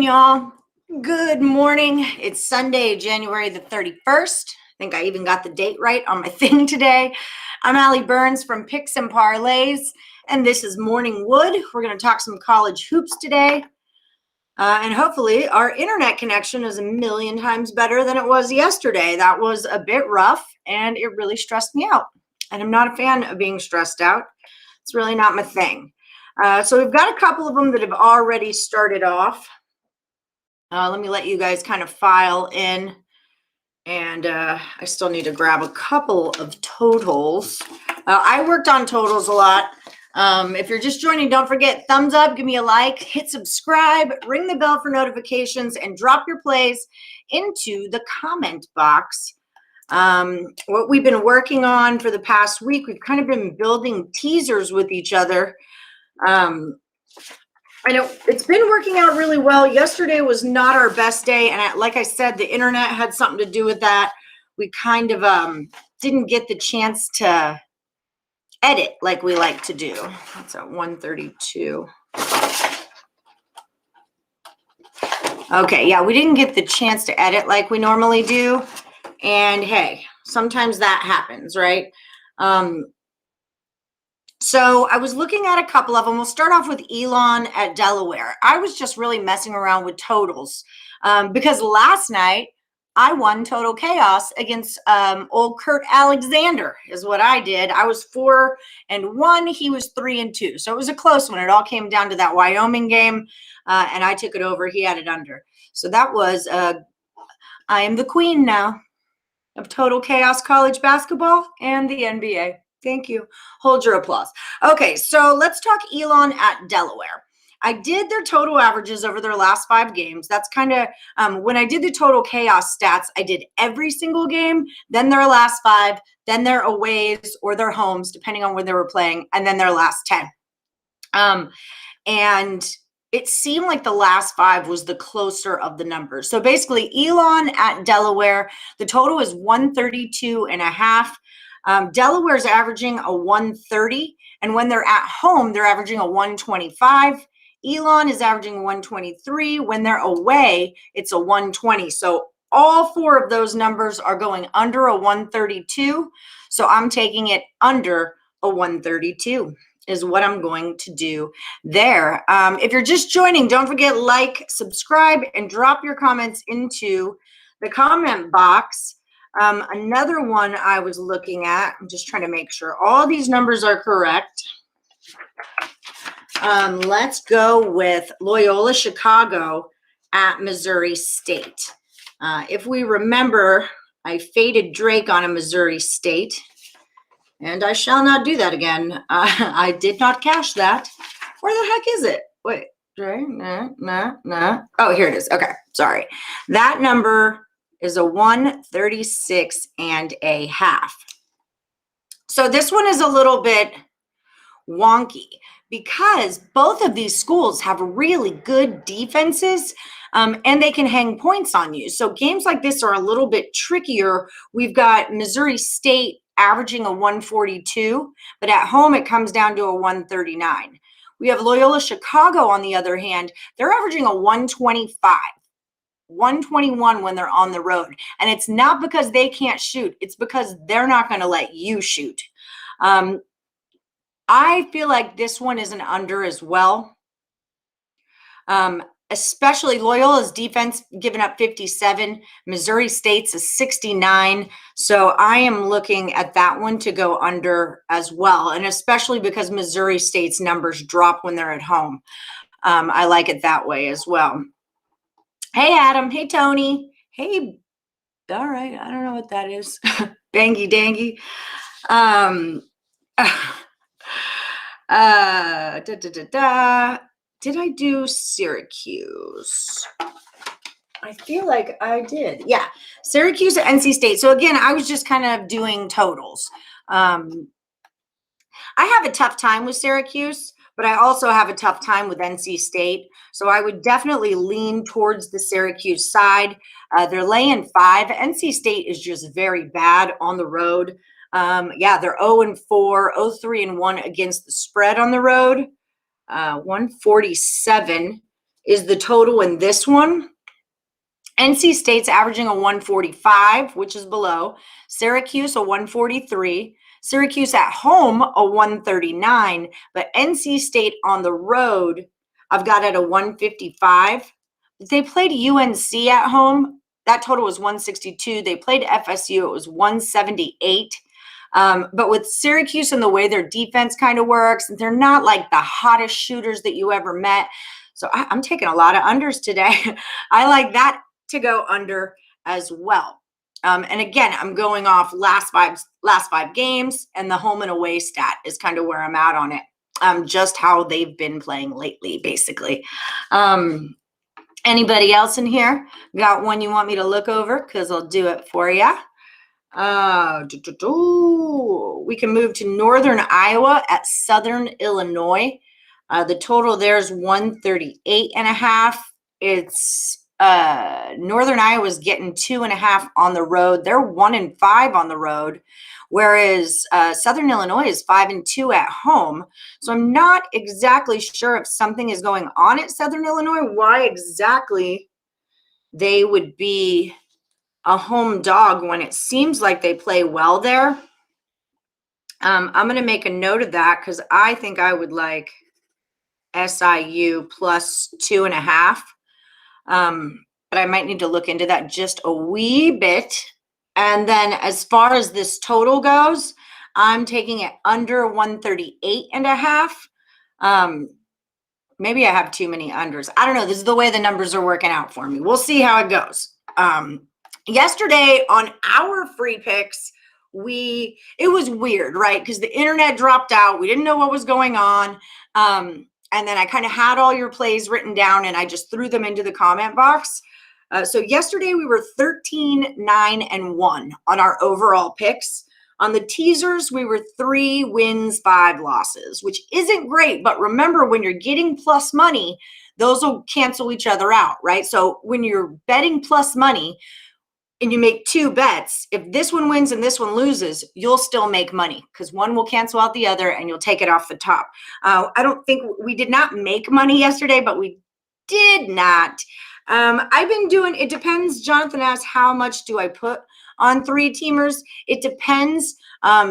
Y'all, good morning. It's Sunday, January the 31st. I think I even got the date right on my thing today. I'm Allie Burns from Picks and Parlays, and this is Morning Wood. We're going to talk some college hoops today, and hopefully our internet connection is a million times better than it was yesterday. That was a bit rough, and it really stressed me out, and I'm not a fan of being stressed out. It's really not my thing. So we've got a couple of them that have already started off. Let me let you guys kind of file in, and I still need to grab a couple of totals. I worked on totals a lot. If you're just joining, don't forget, thumbs up, give me a like, hit subscribe, ring the bell for notifications, and drop your plays into the comment box. What we've been working on for the past week, we've kind of been building teasers with each other. I know it's been working out really well. Yesterday was not our best day, and like I said, the internet had something to do with that. We kind of didn't get the chance to edit like we like to do. That's at 132. Okay, yeah, we didn't get the chance to edit like we normally do, and hey, sometimes that happens, right? So I was looking at a couple of them. We'll start off with Elon at Delaware. I was just really messing around with totals because last night I won Total Chaos against old Kurt Alexander is what I did. I was 4-1. He was 3-2. So it was a close one. It all came down to that Wyoming game, and I took it over. He had it under. So that was I am the queen now of Total Chaos college basketball and the NBA. Thank you. Hold your applause. Okay, so let's talk Elon at Delaware. I did their total averages over their last 5 games. That's kind of, when I did the Total Chaos stats, I did every single game, then their last 5, then their aways or their homes, depending on when they were playing, and then their last 10. And it seemed like the last 5 was the closer of the numbers. So basically, Elon at Delaware, the total is 132.5. Delaware's averaging a 130, and when they're at home, they're averaging a 125. Elon is averaging 123. When they're away, it's a 120. So all 4 of those numbers are going under a 132. So I'm taking it under a 132 is what I'm going to do there. If you're just joining, don't forget, like, subscribe, and drop your comments into the comment box. Another one I was looking at, I'm just trying to make sure all these numbers are correct. Let's go with Loyola Chicago at Missouri State. If we remember, I faded Drake on a Missouri State, and I shall not do that again. I did not cash that. Where the heck is it? Wait, Drake? No. Oh, here it is. Okay, sorry. That number is a 136.5. So this one is a little bit wonky because both of these schools have really good defenses, and they can hang points on you. So games like this are a little bit trickier. We've got Missouri State averaging a 142, but at home it comes down to a 139. We have Loyola Chicago, on the other hand. They're averaging a 125. 121 when they're on the road. And it's not because they can't shoot. It's because they're not going to let you shoot. I feel like this one is an under as well. Especially Loyola's defense giving up 57. Missouri State's a 69. So I am looking at that one to go under as well. And especially because Missouri State's numbers drop when they're at home. I like it that way as well. Hey, Adam. Hey, Tony. Hey, all right. I don't know what that is. Bangy dangy. Did I do Syracuse? I feel like I did. Yeah. Syracuse at NC State. So again, I was just kind of doing totals. I have a tough time with Syracuse, but I also have a tough time with NC State. So I would definitely lean towards the Syracuse side. They're laying 5. NC State is just very bad on the road. Yeah, they're 0-4, 0-3-1 against the spread on the road. 147 is the total in this one. NC State's averaging a 145, which is below. Syracuse, a 143. Syracuse at home, a 139. But NC State on the road, I've got at a 155. They played UNC at home. That total was 162. They played FSU. It was 178. But with Syracuse and the way their defense kind of works, they're not like the hottest shooters that you ever met. So I'm taking a lot of unders today. I like that to go under as well. And again, I'm going off last five games, and the home and away stat is kind of where I'm at on it. Just how they've been playing lately, basically. Anybody else in here got one you want me to look over? Because I'll do it for you. We can move to Northern Iowa at Southern Illinois. The total there is 138.5. It's Northern Iowa's getting 2.5 on the road. They're 1-5 on the road, whereas Southern Illinois is 5-2 at home. So I'm not exactly sure if something is going on at Southern Illinois, why exactly they would be a home dog when it seems like they play well there. I'm going to make a note of that because I think I would like SIU plus 2.5. But I might need to look into that just a wee bit. And then as far as this total goes, I'm taking it under 138.5. Maybe I have too many unders. I don't know. This is the way the numbers are working out for me. We'll see how it goes. Yesterday on our free picks, it was weird, right? Because the internet dropped out. We didn't know what was going on. And then I kind of had all your plays written down and I just threw them into the comment box. So yesterday we were 13, 9, and 1 on our overall picks. On the teasers, we were 3 wins, 5 losses, which isn't great. But remember, when you're getting plus money, those will cancel each other out, right? So when you're betting plus money and you make 2 bets, if this one wins and this one loses, you'll still make money because one will cancel out the other and you'll take it off the top. I don't think we did not make money yesterday, but we did not. I've been doing, it depends. Jonathan asked, how much do I put on 3-teamers? It depends.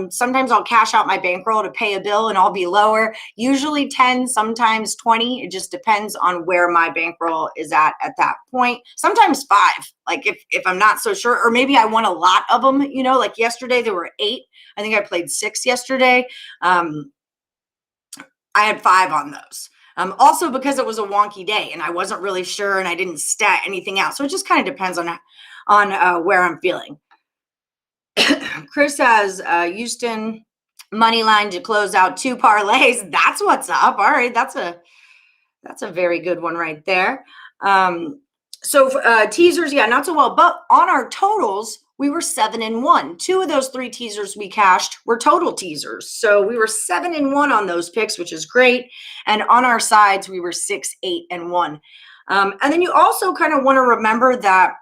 Sometimes I'll cash out my bankroll to pay a bill and I'll be lower, usually 10, sometimes 20. It just depends on where my bankroll is at that point. Sometimes 5, like if I'm not so sure, or maybe I won a lot of them, like yesterday there were 8. I think I played 6 yesterday. I had 5 on those. Also because it was a wonky day and I wasn't really sure and I didn't stat anything out. So it just kind of depends on where I'm feeling. Chris has Houston money line to close out 2 parlays. That's what's up. All right, that's a very good one right there. So teasers, yeah, not so well. But on our totals, we were 7-1. 2 of those 3 teasers we cashed were total teasers. So we were 7-1 on those picks, which is great. And on our sides, we were 6, 8, and 1. And then you also kind of want to remember that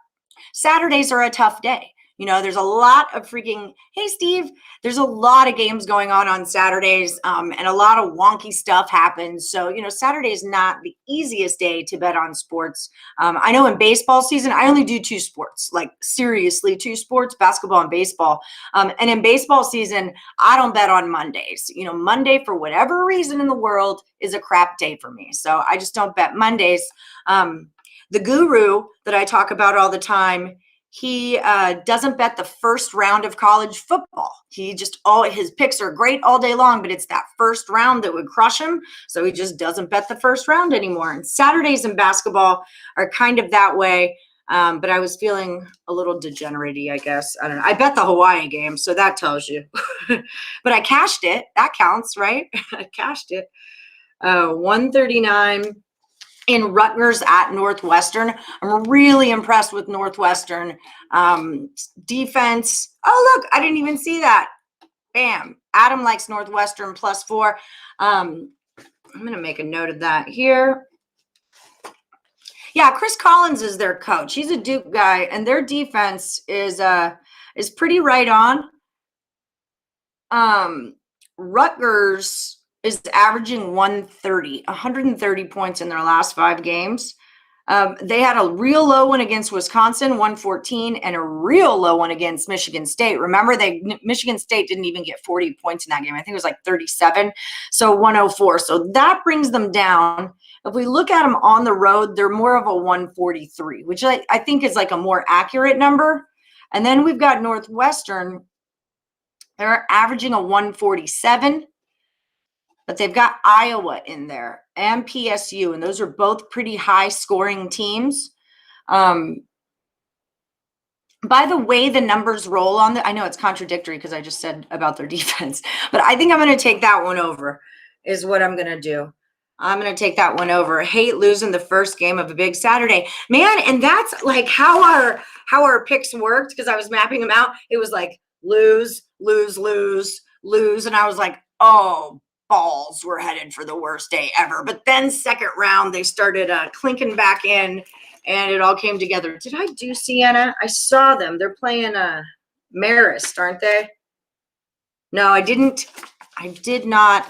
Saturdays are a tough day. There's a lot of freaking, hey, Steve, there's a lot of games going on Saturdays, and a lot of wonky stuff happens. So, Saturday is not the easiest day to bet on sports. I know in baseball season, I only do 2 sports, like seriously 2 sports, basketball and baseball. And in baseball season, I don't bet on Mondays. Monday, for whatever reason in the world, is a crap day for me. So I just don't bet Mondays. The guru that I talk about all the time, he doesn't bet the first round of college football. His picks are great all day long, but it's that first round that would crush him. So he just doesn't bet the first round anymore. And Saturdays in basketball are kind of that way. But I was feeling a little degenerate-y, I guess. I don't know. I bet the Hawaii game, so that tells you. But I cashed it. That counts, right? I cashed it. 139. In Rutgers at Northwestern. I'm really impressed with Northwestern defense. Oh, look, I didn't even see that. Bam. Adam likes Northwestern +4. I'm going to make a note of that here. Yeah, Chris Collins is their coach. He's a Duke guy, and their defense is pretty right on. Rutgers is averaging 130 points in their last 5 games. They had a real low one against Wisconsin, 114, and a real low one against Michigan State. Remember, Michigan State didn't even get 40 points in that game. I think it was like 37, so 104. So that brings them down. If we look at them on the road, they're more of a 143, which I think is like a more accurate number. And then we've got Northwestern. They're averaging a 147. But they've got Iowa in there and PSU, and those are both pretty high-scoring teams. By the way the numbers roll on I know it's contradictory because I just said about their defense, but I think I'm going to take that one over is what I'm going to do. I'm going to take that one over. Hate losing the first game of a big Saturday. Man, and that's like how our picks worked because I was mapping them out. It was like lose, lose, lose, lose, and I was like, oh, balls, we're headed for the worst day ever. But then second round, they started clinking back in, and it all came together. Did I do Siena? I saw them. They're playing Marist, aren't they? No, I didn't. I did not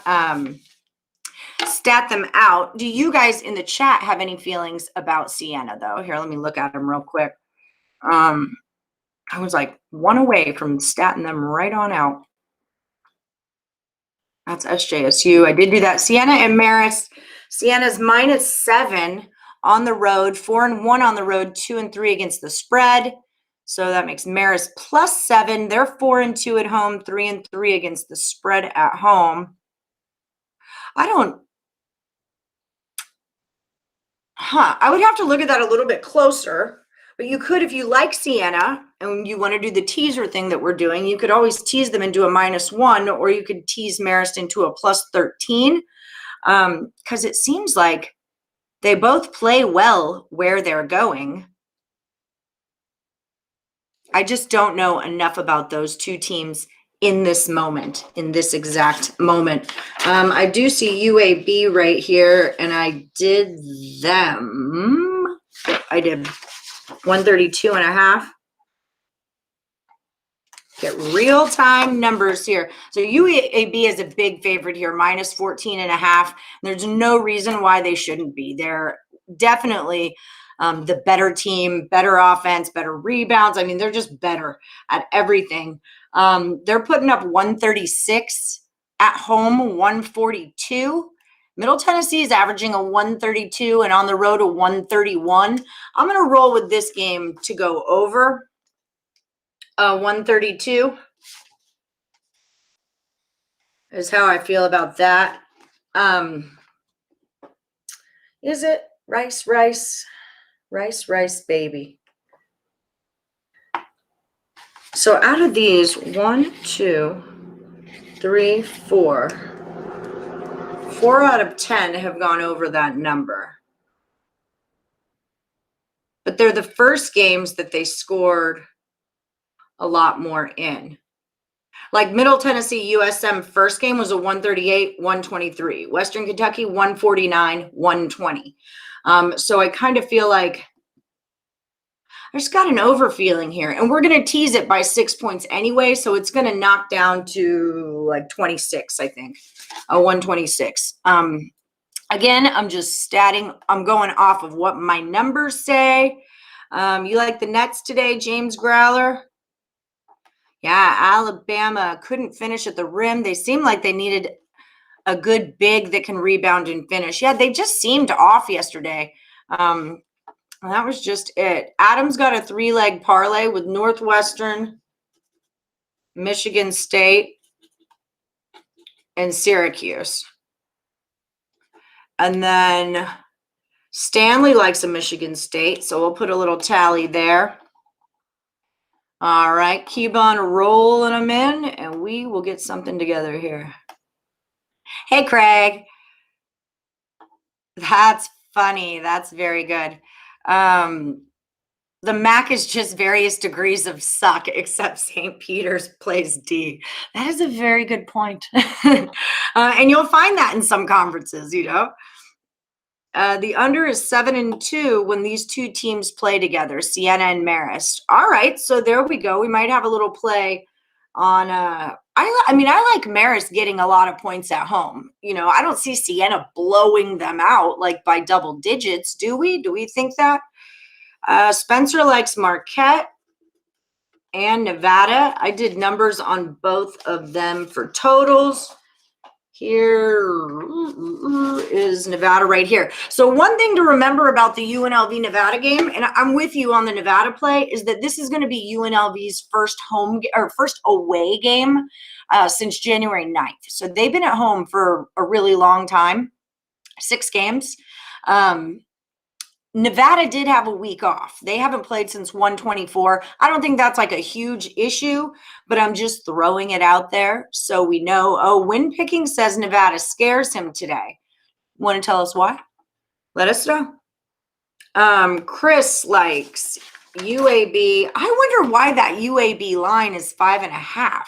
stat them out. Do you guys in the chat have any feelings about Siena, though? Here, let me look at them real quick. I was like one away from statting them right on out. That's SJSU. I did do that. Siena and Marist. Siena's -7 on the road, 4-1 on the road, 2-3 against the spread. So that makes Marist +7. They're 4-2 at home, 3-3 against the spread at home. I would have to look at that a little bit closer. But you could, if you like Siena and you want to do the teaser thing that we're doing, you could always tease them into a -1, or you could tease Marist into a +13. Because it seems like they both play well where they're going. I just don't know enough about those two teams in this moment, in this exact moment. I do see UAB right here, and I did them. I did 132.5. Get real-time numbers here. So UAB is a big favorite here, -14.5. There's no reason why they shouldn't be. They're definitely the better team, better offense, better rebounds. I mean, they're just better at everything. They're putting up 136 at home, 142. Middle Tennessee is averaging a 132 and on the road a 131. I'm going to roll with this game to go over 132 is how I feel about that. Is it rice, baby? So out of these, 1, 2, 3, 4 out of 10 have gone over that number. But they're the first games that they scored a lot more in. Like Middle Tennessee USM first game was a 138, 123. Western Kentucky 149, 120. So I kind of feel like I just got an over feeling here, and we're going to tease it by 6 points anyway. So it's going to knock down to like 26, I think, 126. Again, I'm just statting. I'm going off of what my numbers say. You like the Nets today, James Growler? Yeah, Alabama couldn't finish at the rim. They seemed like they needed a good big that can rebound and finish. Yeah, they just seemed off yesterday. That was just it. Adam's got a 3-leg parlay with Northwestern, Michigan State, and Syracuse. And then Stanley likes a Michigan State, so we'll put a little tally there. All right, keep on rolling them in, and we will get something together here. Hey, Craig. That's funny. That's very good. The MAC is just various degrees of suck, except St. Peter's plays D. That is a very good point. And you'll find that in some conferences, you know. The under is 7-2 when these two teams play together, Siena and Marist. All right, so there we go. We might have a little play on I mean, I like Marist getting a lot of points at home. You know, I don't see Siena blowing them out like by double digits, do we? Do we think that? Spencer likes Marquette and Nevada. I did numbers on both of them for totals. Here is Nevada right here. So one thing to remember about the UNLV Nevada game, and I'm with you on the Nevada play, is that this is going to be UNLV's first first away game since January 9th. So they've been at home for a really long time, 6 games. Nevada did have a week off. They haven't played since 124. I don't think that's like a huge issue, but I'm just throwing it out there so we know. Oh, Win Picking says Nevada scares him today. Want to tell us why? Let us know. Chris likes UAB. I wonder why that UAB line is 5.5.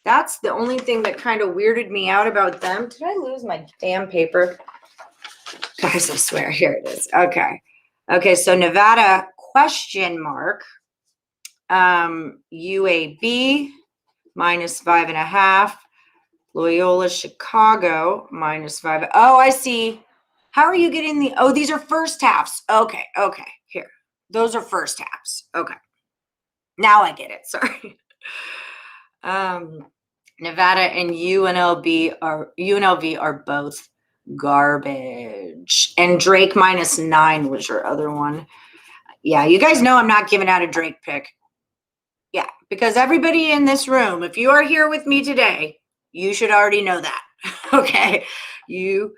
That's the only thing that kind of weirded me out about them. Did I lose my damn paper? Guys, I swear, here it is. Okay. Okay, so Nevada question mark. UAB minus 5.5. Loyola Chicago minus 5. Oh, I see. How are you getting the, oh, these are first halves. Okay, okay, here. Those are first halves. Okay. Now I get it. Sorry. Nevada and UNLV are both garbage. And Drake minus 9 was your other one. Yeah, you guys know I'm not giving out a Drake pick. Yeah, because everybody in this room, if you are here with me today, you should already know that. Okay, you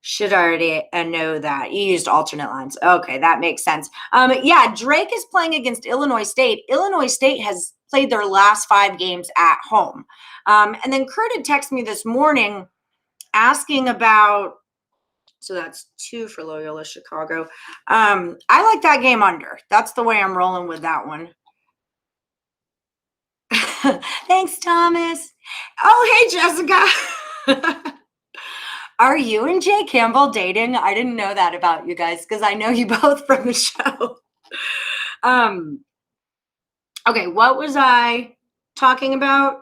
should already know that. You used alternate lines. Okay, that makes sense. Yeah, Drake is playing against Illinois State. Illinois State has played their last 5 games at home. And then Kurt had texted me this morning asking about, so that's 2 for Loyola Chicago. I like that game under. That's the way I'm rolling with that one. Thanks, Thomas. Oh, hey, Jessica. Are you and Jay Campbell dating? I didn't know that about you guys because I know you both from the show. Okay, what was I talking about?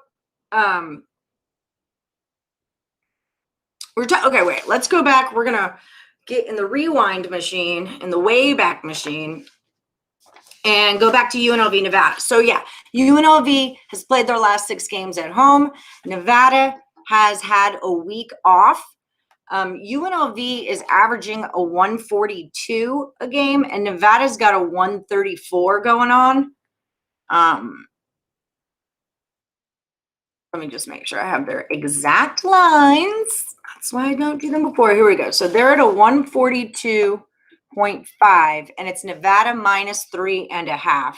Okay, wait, let's go back. We're going to get in the rewind machine, in the Wayback Machine, and go back to UNLV Nevada. So yeah, UNLV has played their last 6 games at home. Nevada has had a week off. UNLV is averaging a 142 a game, and Nevada's got a 134 going on. Let me just make sure I have their exact lines. That's why I don't do them before. Here we go. So they're at a 142.5, and it's Nevada minus 3.5.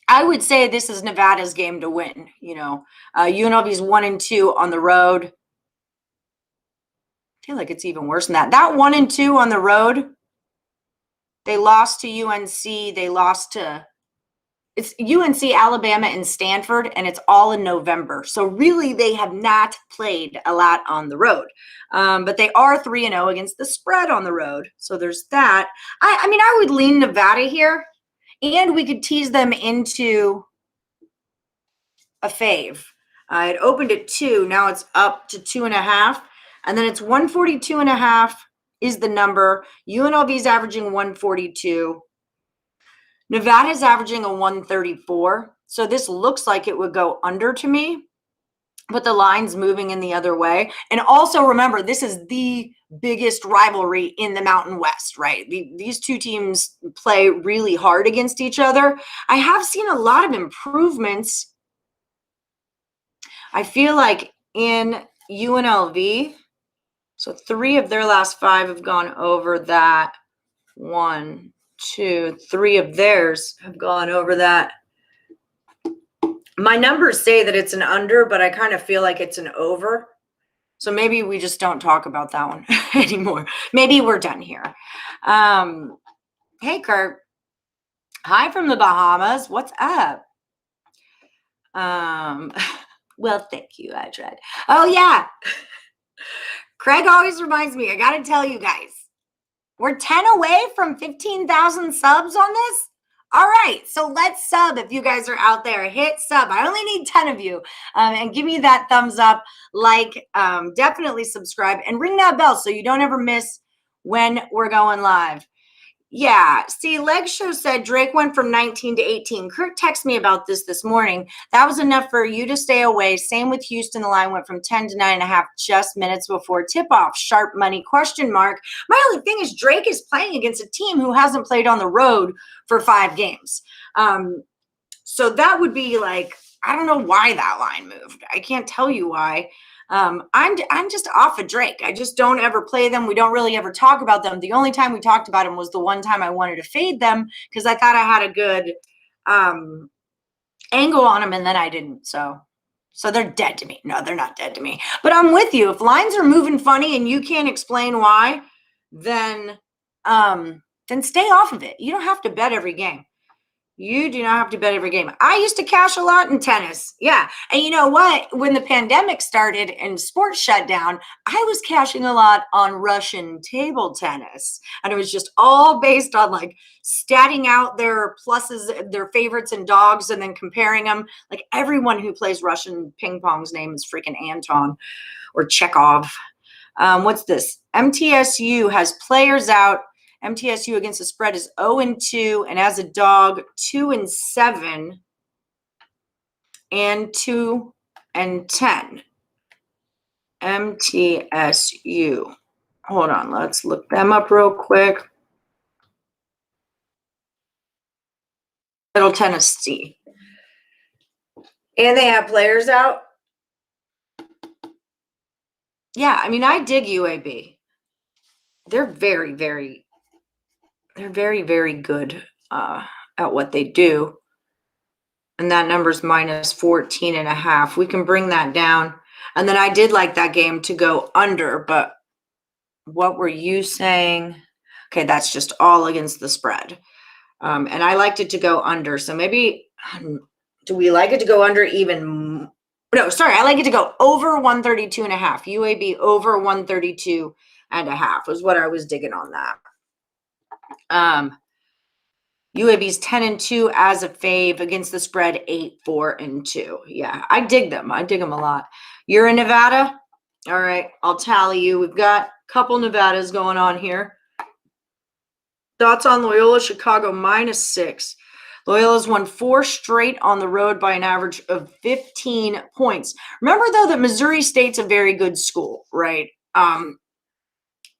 I would say this is Nevada's game to win. You know, UNLV's 1-2 on the road. I feel like it's even worse than that. That 1-2 on the road, they lost to UNC. They lost to, it's UNC, Alabama, and Stanford, and it's all in November. So really, they have not played a lot on the road. But they are 3-0 against the spread on the road. So there's that. I mean, I would lean Nevada here, and we could tease them into a fave. It opened at 2. Now it's up to 2.5. And then it's 142.5 is the number. UNLV's averaging 142. Nevada's averaging a 134. So this looks like it would go under to me, but the line's moving in the other way. And also remember, this is the biggest rivalry in the Mountain West, right? These two teams play really hard against each other. I have seen a lot of improvements, I feel like, in UNLV. So 3 of their last 5 have gone over that. 1, 2, 3 of theirs have gone over that. My numbers say that it's an under, but I kind of feel like it's an over. So maybe we just don't talk about that one anymore. Maybe we're done here. Hey, Kurt. Hi from the Bahamas. What's up? Well, thank you. I tried. Oh, yeah. Craig always reminds me, I got to tell you guys, we're 10 away from 15,000 subs on this. All right, so let's sub. If you guys are out there, hit sub. I only need 10 of you, and give me that thumbs up, like, definitely subscribe, and ring that bell so you don't ever miss when we're going live. Yeah, see, Leg Show said Drake went from 19 to 18. Kurt texted me about this morning. That was enough for you to stay away. Same with Houston. The line went from 10 to 9.5 just minutes before tip-off. Sharp money, question mark. My only thing is Drake is playing against a team who hasn't played on the road for 5 games. So that would be like, I don't know why that line moved. I can't tell you why. I'm just off of Drake. I just don't ever play them. We don't really ever talk about them. The only time we talked about them was the one time I wanted to fade them because I thought I had a good angle on them, and then I didn't. So they're dead to me. No, they're not dead to me. But I'm with you. If lines are moving funny and you can't explain why, then stay off of it. You don't have to bet every game. You do not have to bet every game. I used to cash a lot in tennis. Yeah. And you know what? When the pandemic started and sports shut down, I was cashing a lot on Russian table tennis. And it was just all based on like statting out their pluses, their favorites and dogs, and then comparing them. Like everyone who plays Russian ping pong's name is freaking Anton or Chekhov. What's this? MTSU has players out. MTSU against the spread is 0-2, and as a dog, 2-7 and 2-10. MTSU. Hold on, let's look them up real quick. Middle Tennessee. And they have players out. Yeah, I mean, I dig UAB. They're very, very good at what they do. And that number's minus 14.5. We can bring that down. And then I did like that game to go under, but what were you saying? Okay, that's just all against the spread. And I liked it to go under. So maybe, do we like it to go under even? No, sorry, I like it to go over 132.5. UAB over 132.5 was what I was digging on that. UAB's 10-2 as a fave against the spread, 8-4-2. Yeah, I dig them. I dig them a lot. You're in Nevada? All right, I'll tally you. We've got a couple Nevadas going on here. Thoughts on Loyola Chicago -6. Loyola's won 4 straight on the road by an average of 15 points. Remember, though, that Missouri State's a very good school, right?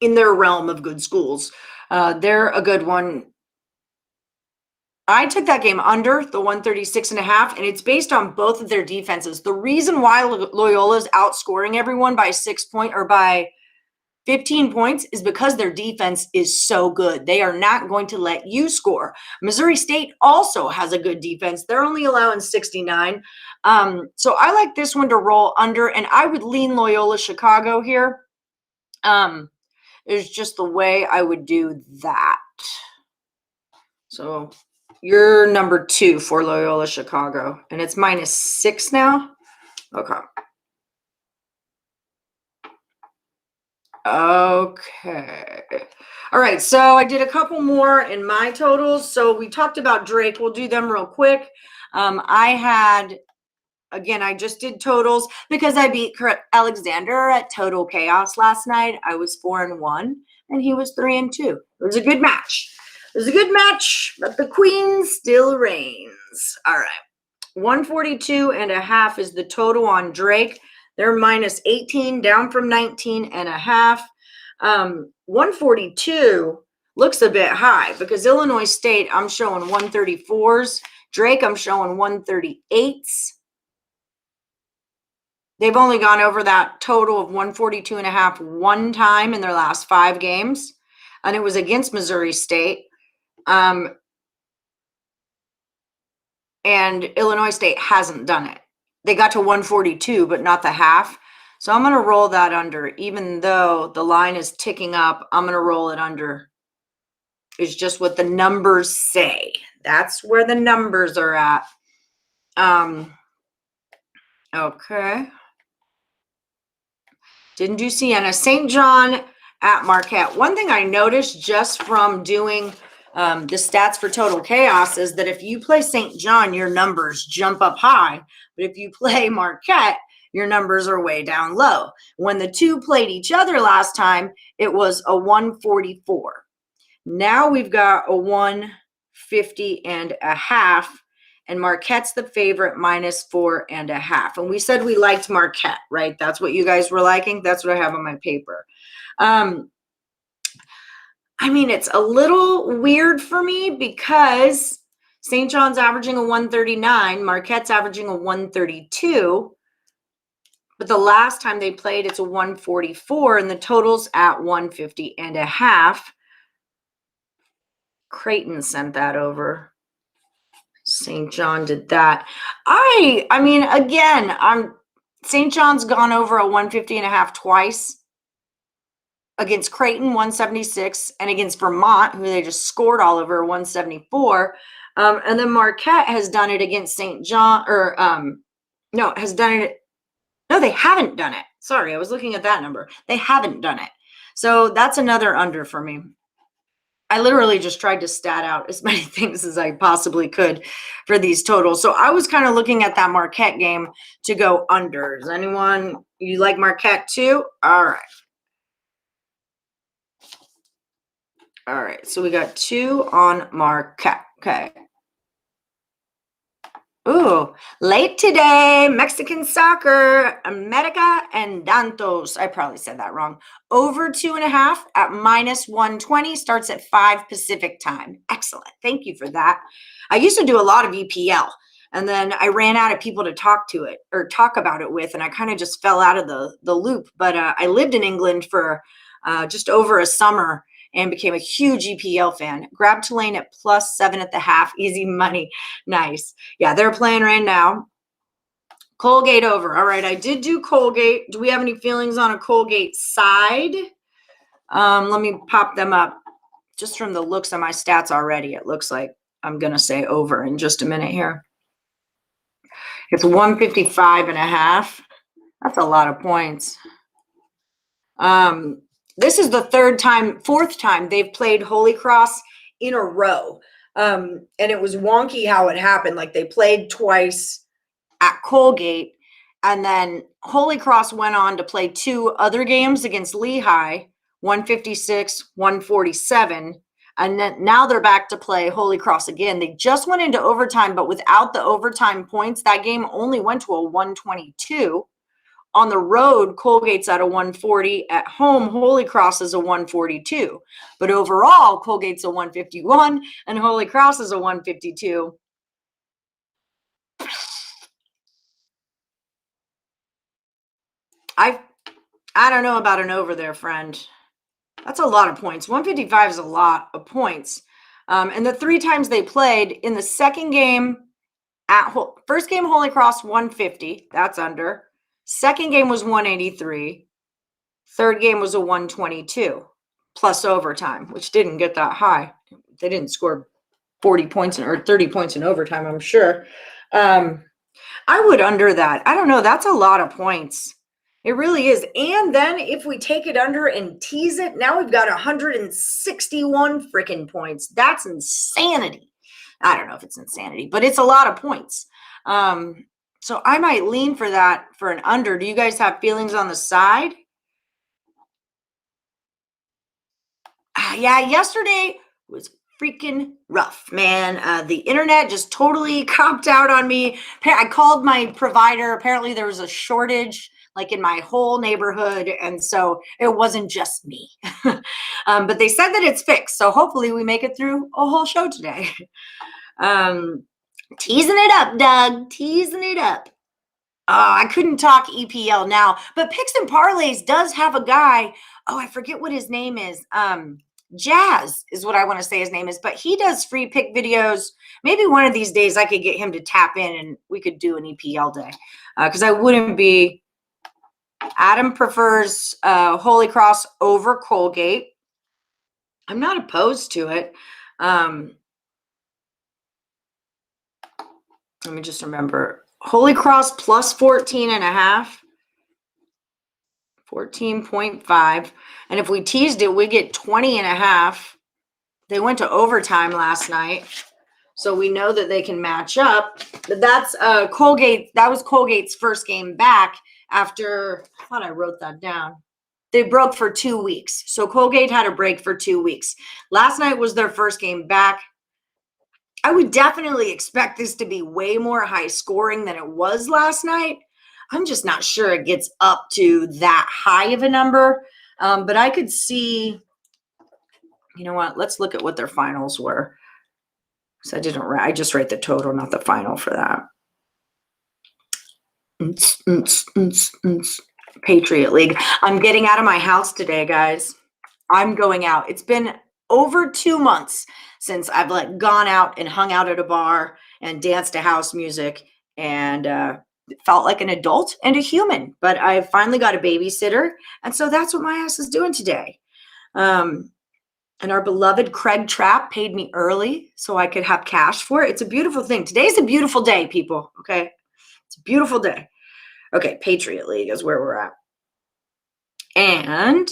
In their realm of good schools. They're a good one. I took that game under the 136.5, and it's based on both of their defenses. The reason why Loyola's outscoring everyone by 6 points or by 15 points is because their defense is so good. They are not going to let you score. Missouri State also has a good defense. They're only allowing 69. So I like this one to roll under, and I would lean Loyola Chicago here. It's just the way I would do that. So you're number 2 for Loyola Chicago, and it's -6 now. Okay. Okay. All right. So I did a couple more in my totals. So we talked about Drake. We'll do them real quick. I had, again, I just did totals because I beat Kurt Alexander at Total Chaos last night. I was 4-1 and he was 3-2. It was a good match. It was a good match, but the queen still reigns. All right. 142.5 is the total on Drake. They're -18, down from 19.5. 142 looks a bit high because Illinois State, I'm showing 134s. Drake, I'm showing 138s. They've only gone over that total of 142.5 one time in their last 5 games, and it was against Missouri State. And Illinois State hasn't done it. They got to 142, but not the half. So I'm going to roll that under. Even though the line is ticking up, I'm going to roll it under. It's just what the numbers say. That's where the numbers are at. Okay. Didn't do Siena. St. John at Marquette. One thing I noticed just from doing The stats for Total Chaos is that if you play St. John, your numbers jump up high. But if you play Marquette, your numbers are way down low. When the two played each other last time, it was a 144. Now we've got a 150.5, and Marquette's the favorite, -4.5. And we said we liked Marquette, right? That's what you guys were liking. That's what I have on my paper. I mean, it's a little weird for me because St. John's averaging a 139, Marquette's averaging a 132. But the last time they played, it's a 144, and the total's at 150.5. Creighton sent that over. St. John did that. I mean, again, St. John's gone over a 150.5 twice. Against Creighton, 176, and against Vermont, who they just scored all over, 174. And then Marquette has done it against St. John, has done it. No, they haven't done it. Sorry, I was looking at that number. They haven't done it. So that's another under for me. I literally just tried to stat out as many things as I possibly could for these totals. So I was kind of looking at that Marquette game to go unders. Anyone, you like Marquette too? All right. All right, so we got 2 on Marquette. Okay. Ooh, late today, Mexican soccer, America and Dantos. I probably said that wrong. Over 2.5 at -120, starts at 5 Pacific time. Excellent. Thank you for that. I used to do a lot of EPL, and then I ran out of people to talk about it with, and I kind of just fell out of the loop. But I lived in England for just over a summer and became a huge EPL fan. Grabbed Tulane at +7.5, easy money. Nice. Yeah, they're playing right now. Colgate over. All right, I did do Colgate. Do we have any feelings on a Colgate side? Let me pop them up. Just from the looks of my stats already, it looks like I'm going to say over in just a minute here. It's 155.5. That's a lot of points. This is the fourth time they've played Holy Cross in a row. And it was wonky how it happened. Like they played twice at Colgate, and then Holy Cross went on to play 2 other games against Lehigh, 156, 147. And then now they're back to play Holy Cross again. They just went into overtime, but without the overtime points, that game only went to a 122. On the road, Colgate's at a 140. At home, Holy Cross is a 142. But overall, Colgate's a 151 and Holy Cross is a 152. I don't know about an over there, friend. That's a lot of points. 155 is a lot of points. And the 3 times they played, in the second game, first game, Holy Cross, 150. That's under. Second game was 183. Third game was a 122 plus overtime, which didn't get that high. They didn't score 40 points or 30 points in overtime, I'm sure. I would under that. I don't know. That's a lot of points. It really is. And then if we take it under and tease it, now we've got 161 freaking points. That's insanity. I don't know if it's insanity, but it's a lot of points. So I might lean for that for an under. Do you guys have feelings on the side? Yeah, yesterday was freaking rough, man. The internet just totally copped out on me. I called my provider. Apparently there was a shortage like in my whole neighborhood, and so it wasn't just me. But they said that it's fixed, so hopefully we make it through a whole show today. Teasing it up, Doug. Teasing it up. Oh, I couldn't talk EPL now, but Picks and Parlays does have a guy. Oh, I forget what his name is. Jazz is what I want to say his name is, but he does free pick videos. Maybe one of these days I could get him to tap in and we could do an EPL day, because I wouldn't be. Adam prefers Holy Cross over Colgate. I'm not opposed to it. Let me just remember. Holy Cross plus 14.5. 14.5. And if we teased it, we get 20.5. They went to overtime last night, so we know that they can match up. But that's Colgate. That was Colgate's first game back after, I thought I wrote that down. They broke for 2 weeks. So Colgate had a break for 2 weeks. Last night was their first game back. I would definitely expect this to be way more high scoring than it was last night. I'm just not sure it gets up to that high of a number. But I could see, you know what? Let's look at what their finals were. So I just write the total, not the final for that. Patriot League. I'm getting out of my house today, guys. I'm going out. It's been over 2 months since I've gone out and hung out at a bar and danced to house music and felt like an adult and a human. But I finally got a babysitter, and so that's what my ass is doing today. And our beloved Craig Trapp paid me early so I could have cash for it. It's a beautiful thing. Today's a beautiful day, people. Okay, it's a beautiful day. Okay, Patriot League is where we're at. And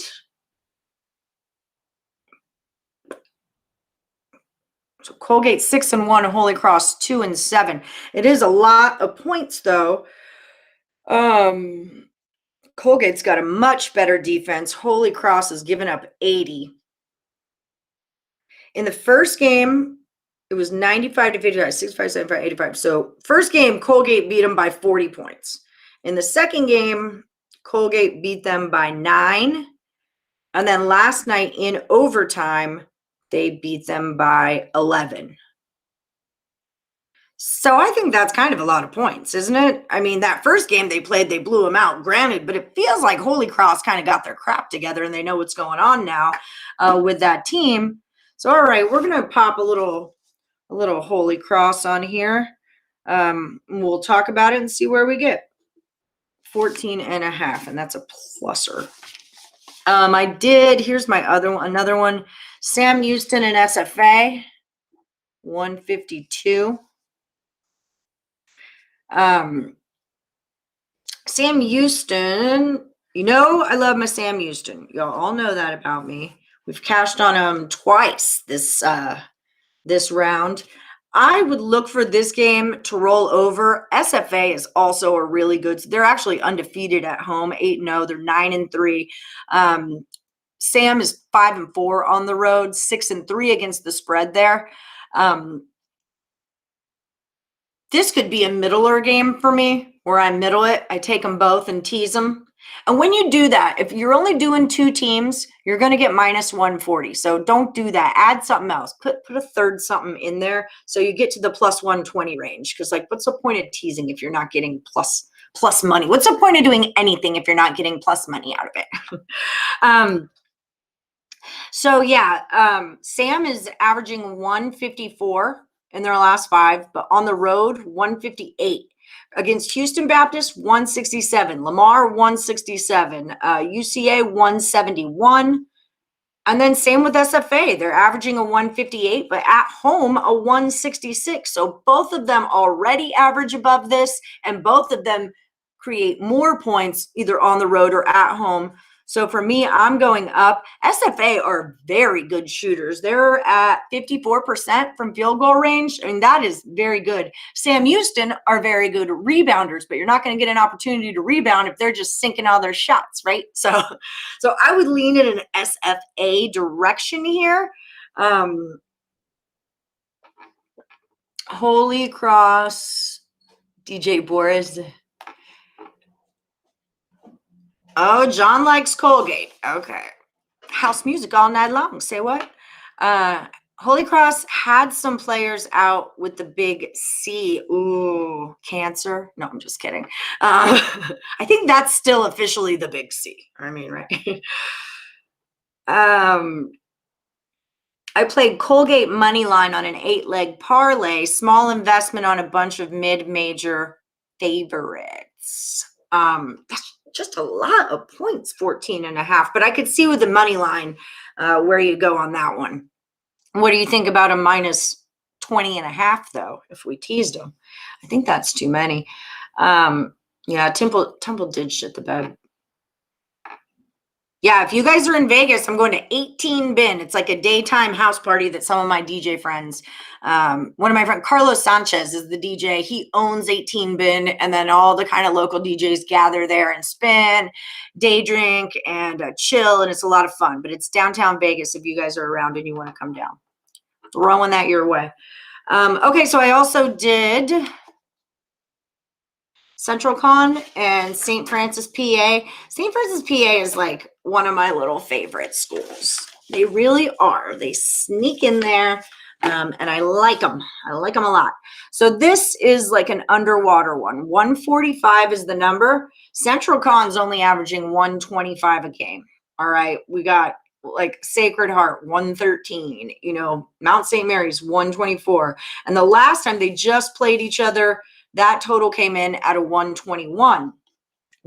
so Colgate 6-1, Holy Cross 2-7. It is a lot of points, though. Colgate's got a much better defense. Holy Cross has given up 80. In the first game, it was 95 to 55, 65, 75, 85. So first game, Colgate beat them by 40 points. In the second game, Colgate beat them by 9. And then last night in overtime, they beat them by 11. So I think that's kind of a lot of points, isn't it? I mean, that first game they played, they blew them out, granted, but it feels like Holy Cross kind of got their crap together and they know what's going on now with that team. So, all right, we're going to pop a little Holy Cross on here. We'll talk about it and see where we get. 14.5, and that's a pluser. Here's my another one. Sam Houston and SFA, 152. Sam Houston, I love my Sam Houston. Y'all all know that about me. We've cashed on him twice this round. I would look for this game to roll over. SFA is also a really good. They're actually undefeated at home, 8-0. They're 9-3. Sam is 5-4 on the road, 6-3 against the spread there. This could be a middler game for me where I middle it. I take them both and tease them. And when you do that, if you're only doing 2 teams, you're going to get minus 140. So don't do that. Add something else. Put a third something in there so you get to the plus 120 range. Because what's the point of teasing if you're not getting plus money? What's the point of doing anything if you're not getting plus money out of it? Sam is averaging 154 in their last 5, but on the road, 158. Against Houston Baptist, 167. Lamar, 167. UCA, 171. And then same with SFA. They're averaging a 158, but at home, a 166. So both of them already average above this, and both of them create more points either on the road or at home. So for me, I'm going up. SFA are very good shooters. They're at 54% from field goal range. I mean, that is very good. Sam Houston are very good rebounders, but you're not going to get an opportunity to rebound if they're just sinking all their shots, right? So I would lean in an SFA direction here. Holy Cross, DJ Boris. Oh, John likes Colgate. Okay. House music all night long. Say what? Holy Cross had some players out with the big C. Ooh, cancer. No, I'm just kidding. I think that's still officially the big C. I mean, right? I played Colgate money line on an 8-leg parlay, small investment on a bunch of mid-major favorites. That's just a lot of points, 14.5. But I could see with the money line where you go on that one. What do you think about a minus 20.5, though, if we teased them? I think that's too many. Yeah, Temple did shit the bed. Yeah, if you guys are in Vegas, I'm going to 18 Bin. It's like a daytime house party that some of my DJ friends, one of my friends, Carlos Sanchez is the DJ. He owns 18 Bin, and then all the kind of local DJs gather there and spin, day drink, and chill, and it's a lot of fun. But it's downtown Vegas if you guys are around and you want to come down. Throwing that your way. Okay, so I also did Central Con and St. Francis, PA. St. Francis, PA is like one of my little favorite schools. They really are. They sneak in there, and I like them. I like them a lot. So this is like an underwater one. 145 is the number. Central Con's only averaging 125 a game. All right, we got like Sacred Heart 113. Mount St. Mary's 124. And the last time they just played each other, that total came in at a 121.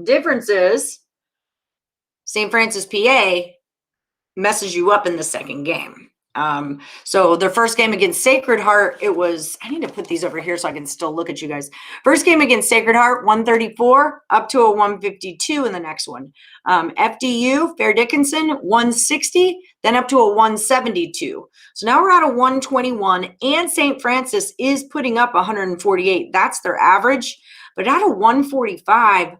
Difference is St. Francis, PA messes you up in the second game. So their first game against Sacred Heart, I need to put these over here so I can still look at you guys. First game against Sacred Heart, 134, up to a 152 in the next one. FDU, Fair Dickinson, 160, then up to a 172. So now we're at a 121, and St. Francis is putting up 148. That's their average. But at a 145,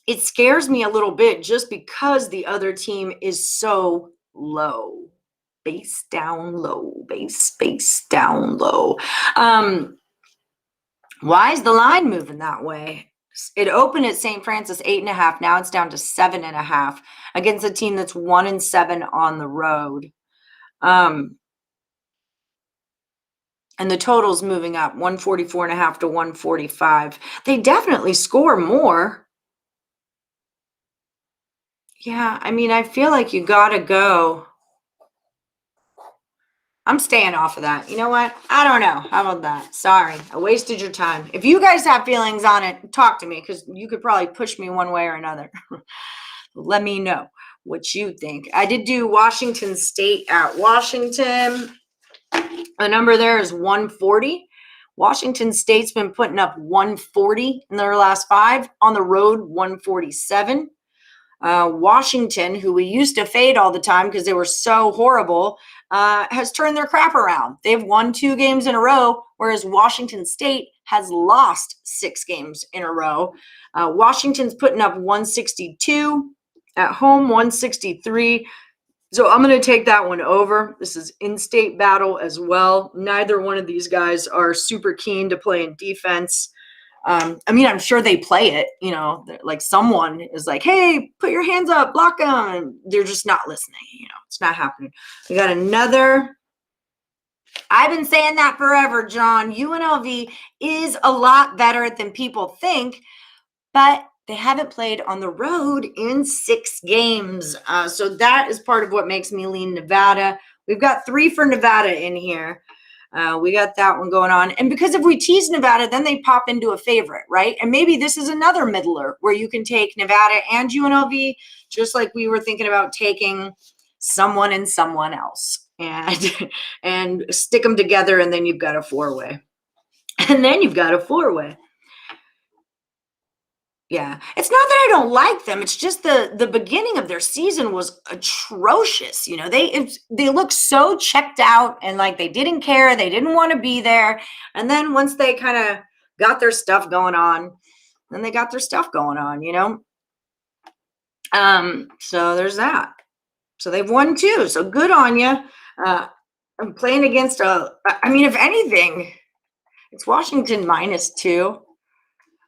it scares me a little bit just because the other team is so low. Base down low, base down low. Why is the line moving that way? It opened at St. Francis 8.5. Now it's down to 7.5 against a team that's 1-7 on the road. And the total's moving up 144.5 to 145. They definitely score more. Yeah, I mean, I feel like you gotta go. I'm staying off of that. You know what? I don't know. How about that? Sorry, I wasted your time. If you guys have feelings on it, talk to me, because you could probably push me one way or another. Let me know what you think. I did do Washington State at Washington. The number there is 140. Washington State's been putting up 140 in their last 5. On the road, 147. Washington, who we used to fade all the time because they were so horrible, has turned their crap around. They've won 2 games in a row, whereas Washington State has lost 6 games in a row. Washington's putting up 162 at home, 163. So I'm going to take that one over. This is in-state battle as well. Neither one of these guys are super keen to play in defense. I mean, I'm sure they play it, like someone is like, hey, put your hands up, block them. And they're just not listening. It's not happening. We got another. I've been saying that forever, John. UNLV is a lot better than people think, but they haven't played on the road in 6 games. So that is part of what makes me lean Nevada. We've got 3 for Nevada in here. We got that one going on. And because if we tease Nevada, then they pop into a favorite, right? And maybe this is another middler where you can take Nevada and UNLV, just like we were thinking about taking someone and someone else, and stick them together, and then you've got a 4-way. And then you've got a 4-way. Yeah, it's not that I don't like them. It's just the beginning of their season was atrocious. They look so checked out and like they didn't care. They didn't want to be there. And then once they kind of got their stuff going on, then they got their stuff going on, So there's that. So they've won 2. So good on you. I'm playing against if anything, it's Washington -2.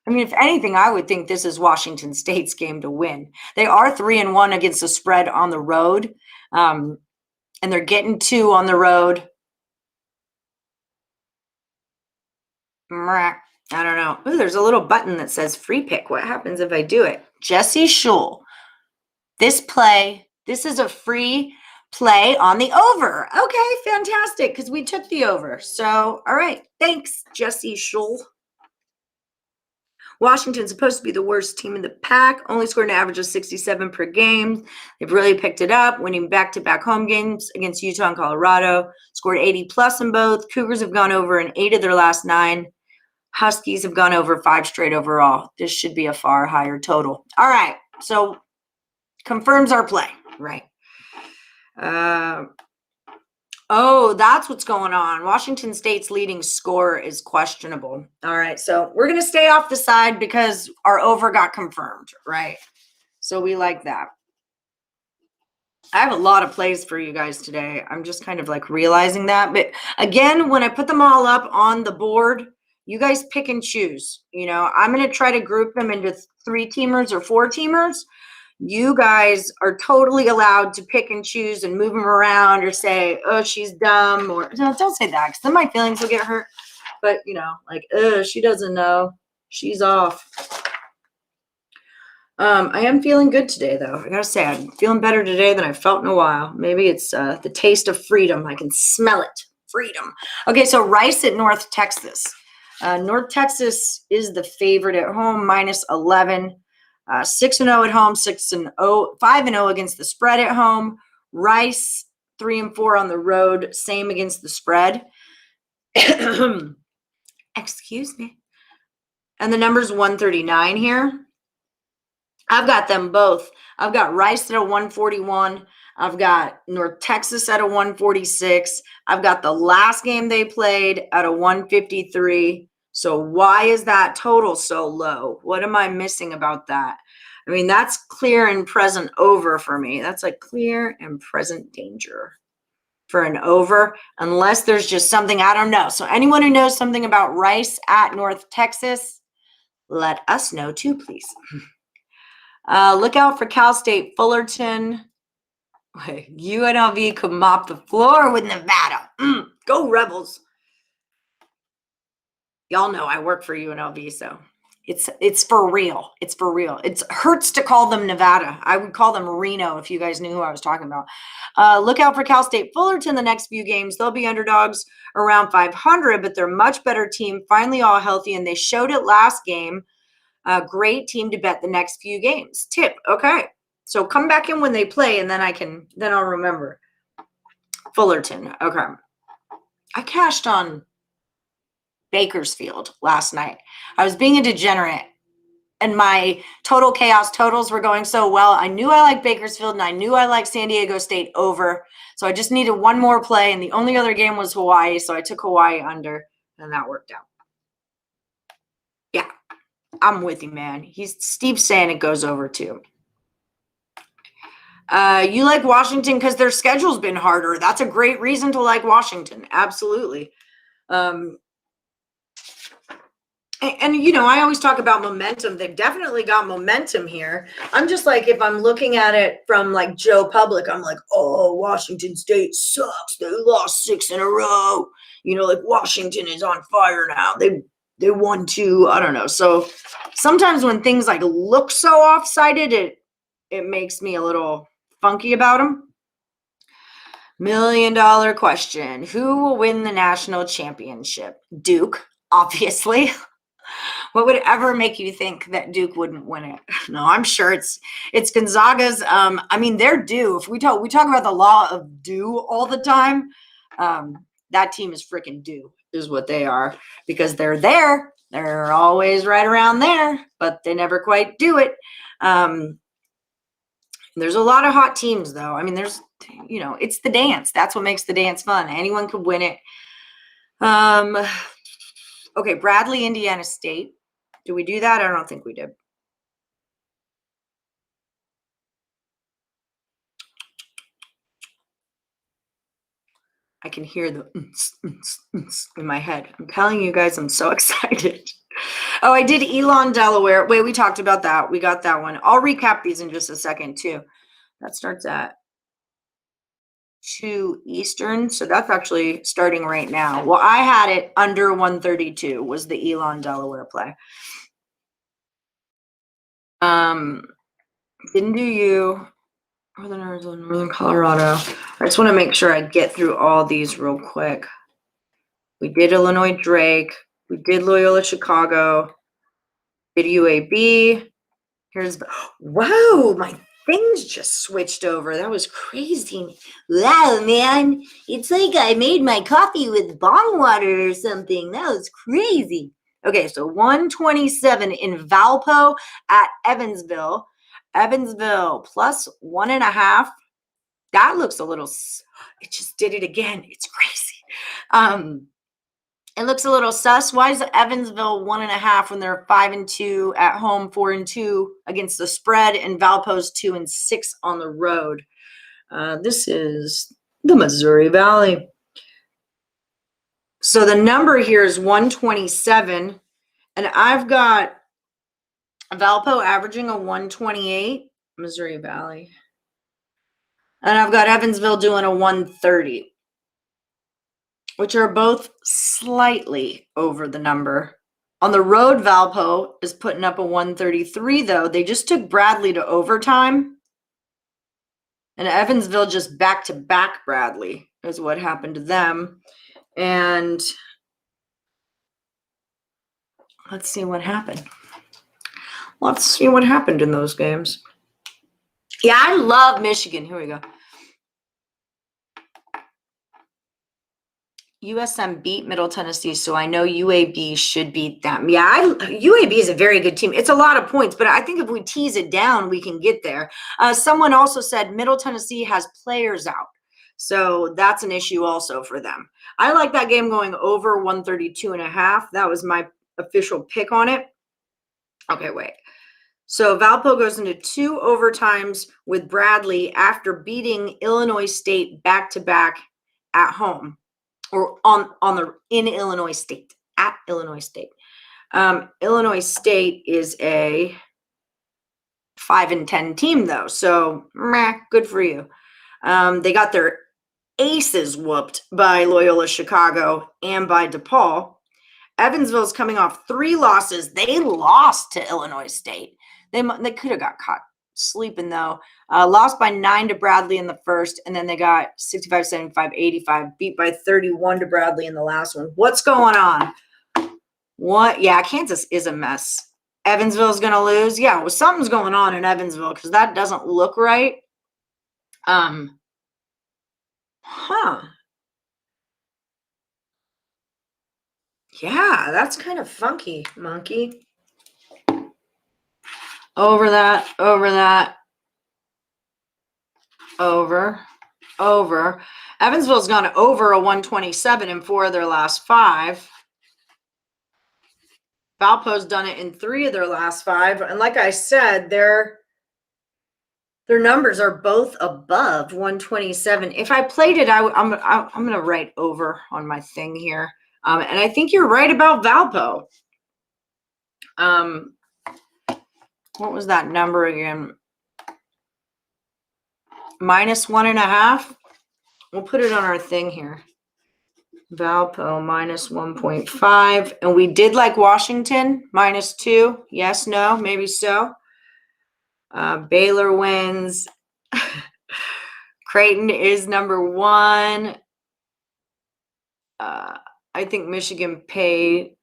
I mean, if anything, I would think this is Washington State's game to win. They are 3-1 against the spread on the road, and they're getting 2 on the road. I don't know. Ooh, there's a little button that says free pick. What happens if I do it? Jesse Schul. This is a free play on the over. Okay, fantastic, because we took the over. So, all right. Thanks, Jesse Schul. Washington's supposed to be the worst team in the pack, only scored an average of 67 per game. They've really picked it up, winning back-to-back home games against Utah and Colorado. Scored 80-plus in both. Cougars have gone over in 8 of their last 9. Huskies have gone over 5 straight overall. This should be a far higher total. All right, so confirms our play, right? Oh, that's what's going on. Washington State's leading score is questionable. All right, so we're going to stay off the side because our over got confirmed, right? So we like that. I have a lot of plays for you guys today. I'm just kind of like realizing that. But again, when I put them all up on the board, you guys pick and choose. You know, I'm going to try to group them into 3-teamers or 4-teamers. You guys are totally allowed to pick and choose and move them around or say, oh, she's dumb, or no, don't say that because then my feelings will get hurt. But, you know, like, she doesn't know. She's off. I am feeling good today, though. I gotta say, I'm feeling better today than I've felt in a while. Maybe it's the taste of freedom. I can smell it. Freedom. Okay, so Rice at North Texas. North Texas is the favorite at home, -11. 6-0 at home, 5-0 against the spread at home. Rice 3-4 on the road, same against the spread. Excuse me. And the number's 139 here. I've got them both. I've got Rice at a 141. I've got North Texas at a 146. I've got the last game they played at a 153. So why is that total so low? What am I missing about that? I mean, that's clear and present over for me. That's like clear and present danger for an over, unless there's just something I don't know. So anyone who knows something about Rice at North Texas, let us know too, please. Look out for Cal State Fullerton. UNLV could mop the floor with Nevada. Go Rebels. Y'all know I work for UNLV, so it's for real. It's for real. It hurts to call them Nevada. I would call them Reno if you guys knew who I was talking about. Look out for Cal State Fullerton the next few games. They'll be underdogs around 500, but they're a much better team, finally all healthy, and they showed it last game. A great team to bet the next few games. Tip, okay. So come back in when they play, and then I'll remember. Fullerton, okay. I cashed on Bakersfield last night. I was being a degenerate, and my total chaos totals were going so well. I knew I liked Bakersfield, and I knew I liked San Diego State over. So I just needed one more play, and the only other game was Hawaii, so I took Hawaii under, and that worked out. Yeah. I'm with you, man. Steve's saying it goes over too. You like Washington because their schedule's been harder. That's a great reason to like Washington. Absolutely. And you know, I always talk about momentum. They've definitely got momentum here. I'm just like, if I'm looking at it from like Joe Public, I'm like, oh, Washington State sucks. They lost 6 in a row. You know, like Washington is on fire now. They won 2. I don't know. So sometimes when things like look so off-sided, it makes me a little funky about them. $1 million question. Who will win the national championship? Duke, obviously. What would ever make you think that Duke wouldn't win it? No, I'm sure it's Gonzaga's. I mean, they're due. If we talk about the law of due all the time, that team is freaking due, is what they are, because they're there. They're always right around there, but they never quite do it. There's a lot of hot teams, though. I mean, there's, you know, it's the dance. That's what makes the dance fun. Anyone could win it. Okay, Bradley, Indiana State. Did we do that? I don't think we did. I can hear the in my head. I'm telling you guys, I'm so excited. Oh, I did Elon, Delaware. Wait, we talked about that. We got that one. I'll recap these in just a second, too. That starts at 2 Eastern. So that's actually starting right now. Well, I had it under 132 was the Elon, Delaware play. Didn't do you. Northern Arizona, Northern Colorado. I just want to make sure I get through all these real quick. We did Illinois Drake. We did Loyola Chicago. Did UAB. Here's the, whoa, my things just switched over. That was crazy. Wow, man. It's like I made my coffee with bong water or something. That was crazy. Okay, so 127 in Valpo at Evansville. Evansville +1.5. That looks a little, it just did it again. It's crazy. It looks a little sus. Why is Evansville 1.5 when they're 5-2 at home, 4-2 against the spread, and Valpo's 2-6 on the road? This is the Missouri Valley. So the number here is 127, and I've got Valpo averaging a 128, Missouri Valley. And I've got Evansville doing a 130, which are both slightly over the number. On the road, Valpo is putting up a 133, though. They just took Bradley to overtime. And Evansville just back-to-back Bradley is what happened to them. And let's see what happened. Let's see what happened in those games. Yeah, I love Michigan. Here we go. USM beat Middle Tennessee, so I know UAB should beat them. Yeah, UAB is a very good team. It's a lot of points, but I think if we tease it down, we can get there. Someone also said Middle Tennessee has players out, so that's an issue also for them. I like that game going over 132.5. That was my official pick on it. Okay, wait. So Valpo goes into 2 overtimes with Bradley after beating Illinois State back-to-back at home. Or in Illinois State, at Illinois State. Illinois State is a 5-10 team, though, so good for you. They got their aces whooped by Loyola Chicago and by DePaul. Evansville's coming off 3 losses. They lost to Illinois State. They could have got caught sleeping, though. Lost by 9 to Bradley in the first, and then they got 65, 75, 85, beat by 31 to Bradley in the last one. What's going on? What? Yeah, Kansas is a mess. Evansville's going to lose? Yeah, well, something's going on in Evansville because that doesn't look right. Yeah, that's kind of funky, monkey. Over that, over. Evansville's gone over a 127 in 4 of their last 5. Valpo's done it in 3 of their last 5. And like I said, their numbers are both above 127. If I played it, I'm going to write over on my thing here. And I think you're right about Valpo. What was that number again? -1.5. We'll put it on our thing here. Valpo -1.5. And we did like Washington, -2. Yes, no, maybe so. Baylor wins. Creighton is number 1. I think Michigan paid.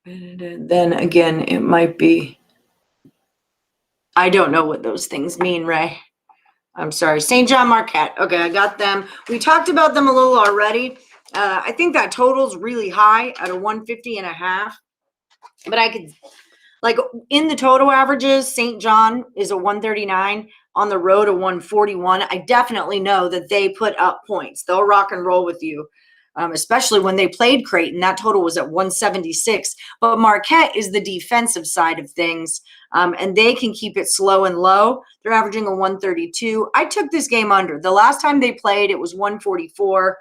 Then again, it might be. I don't know what those things mean, Ray. I'm sorry. St. John Marquette. Okay, I got them. We talked about them a little already. I think that total's really high at a 150.5. But I could, like, in the total averages, St. John is a 139. On the road, a 141. I definitely know that they put up points. They'll rock and roll with you, especially when they played Creighton. That total was at 176. But Marquette is the defensive side of things, and they can keep it slow and low. They're averaging a 132. I took this game under. The last time they played, it was 144.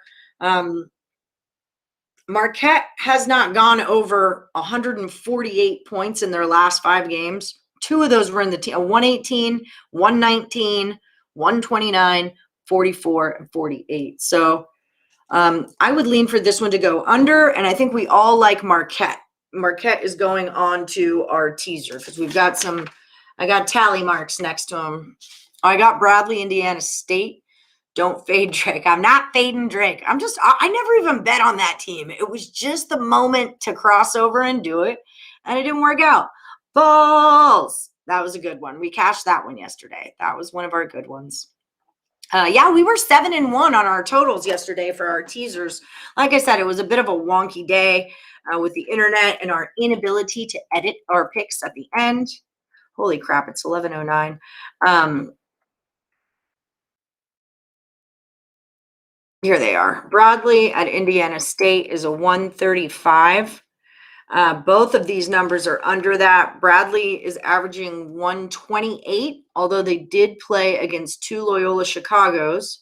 Marquette has not gone over 148 points in their last 5 games. 2 of those were in the team, 118, 119, 129, 44, and 48. So I would lean for this one to go under, and I think we all like Marquette. Marquette is going on to our teaser because we've got some – I got tally marks next to them. I got Bradley, Indiana State. Don't fade Drake. I'm not fading Drake. I never even bet on that team. It was just the moment to cross over and do it, and it didn't work out. Balls. That was a good one. We cashed that one yesterday. That was one of our good ones. Yeah, we were 7-1 on our totals yesterday for our teasers. Like I said, it was a bit of a wonky day with the internet and our inability to edit our picks at the end. Holy crap, it's 11:09. Here they are. Broadly at Indiana State is a 135. Both of these numbers are under that. Bradley is averaging 128, although they did play against two Loyola Chicagos.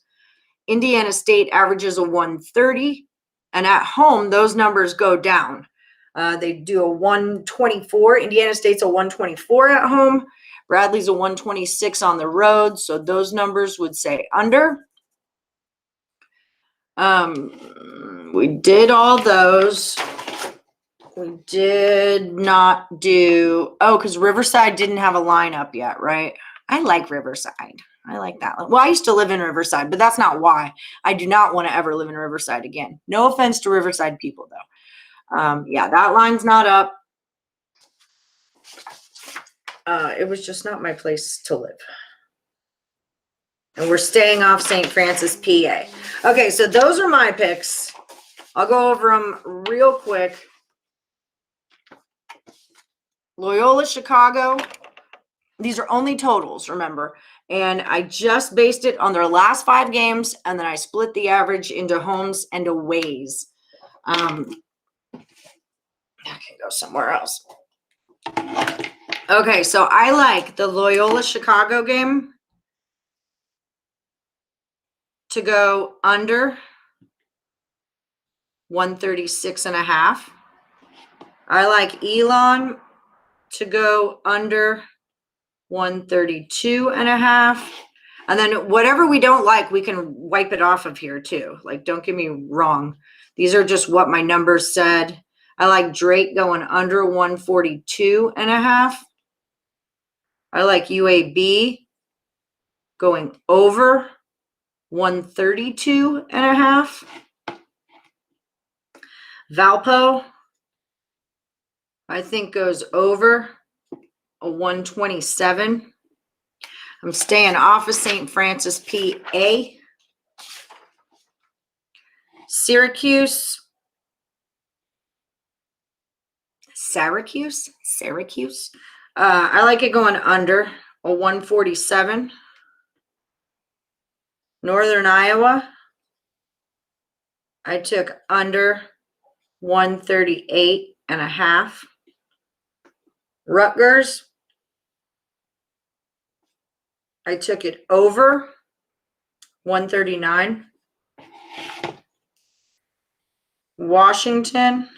Indiana State averages a 130, and at home, those numbers go down. They do a 124. Indiana State's a 124 at home. Bradley's a 126 on the road, so those numbers would say under. We did all those. We did not do, because Riverside didn't have a lineup yet, right? I like Riverside. I like that. Well, I used to live in Riverside, but that's not why. I do not want to ever live in Riverside again. No offense to Riverside people, though. Yeah, that line's not up. It was just not my place to live. And we're staying off St. Francis, PA. Okay, so those are my picks. I'll go over them real quick. Loyola Chicago. These are only totals, remember. And I just based it on their last 5 games, and then I split the average into homes and aways. I can go somewhere else. Okay, so I like the Loyola Chicago game to go under 136.5. I like Elon to go under 132.5. And then whatever we don't like, we can wipe it off of here too. Like, don't get me wrong. These are just what my numbers said. I like Drake going under 142.5. I like UAB going over 132.5. Valpo, I think, goes over a 127. I'm staying off of St. Francis, PA. Syracuse. I like it going under a 147. Northern Iowa, I took under 138.5. Rutgers, I took it over 139. Washington,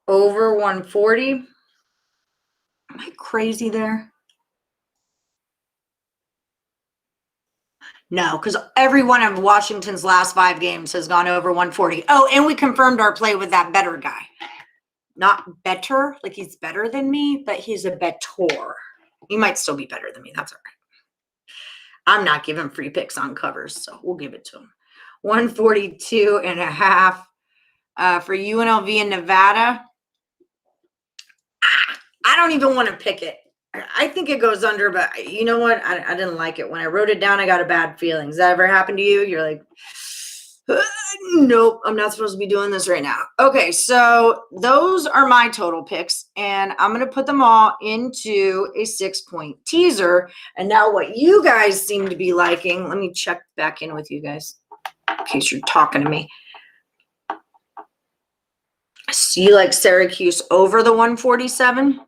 over 140. Am I crazy there? No, because every one of Washington's last 5 games has gone over 140. Oh, and we confirmed our play with that better guy. Not better, like he's better than me, but he's a bettor. He might still be better than me. That's all right. I'm not giving free picks on covers, so we'll give it to him. 142.5 for UNLV in Nevada. I don't even want to pick it. I think it goes under, but you know what? I didn't like it. When I wrote it down, I got a bad feeling. Does that ever happen to you? You're like, nope, I'm not supposed to be doing this right now. Okay, so those are my total picks, and I'm going to put them all into a 6-point teaser. And now what you guys seem to be liking, let me check back in with you guys in case you're talking to me. So you like Syracuse over the 147?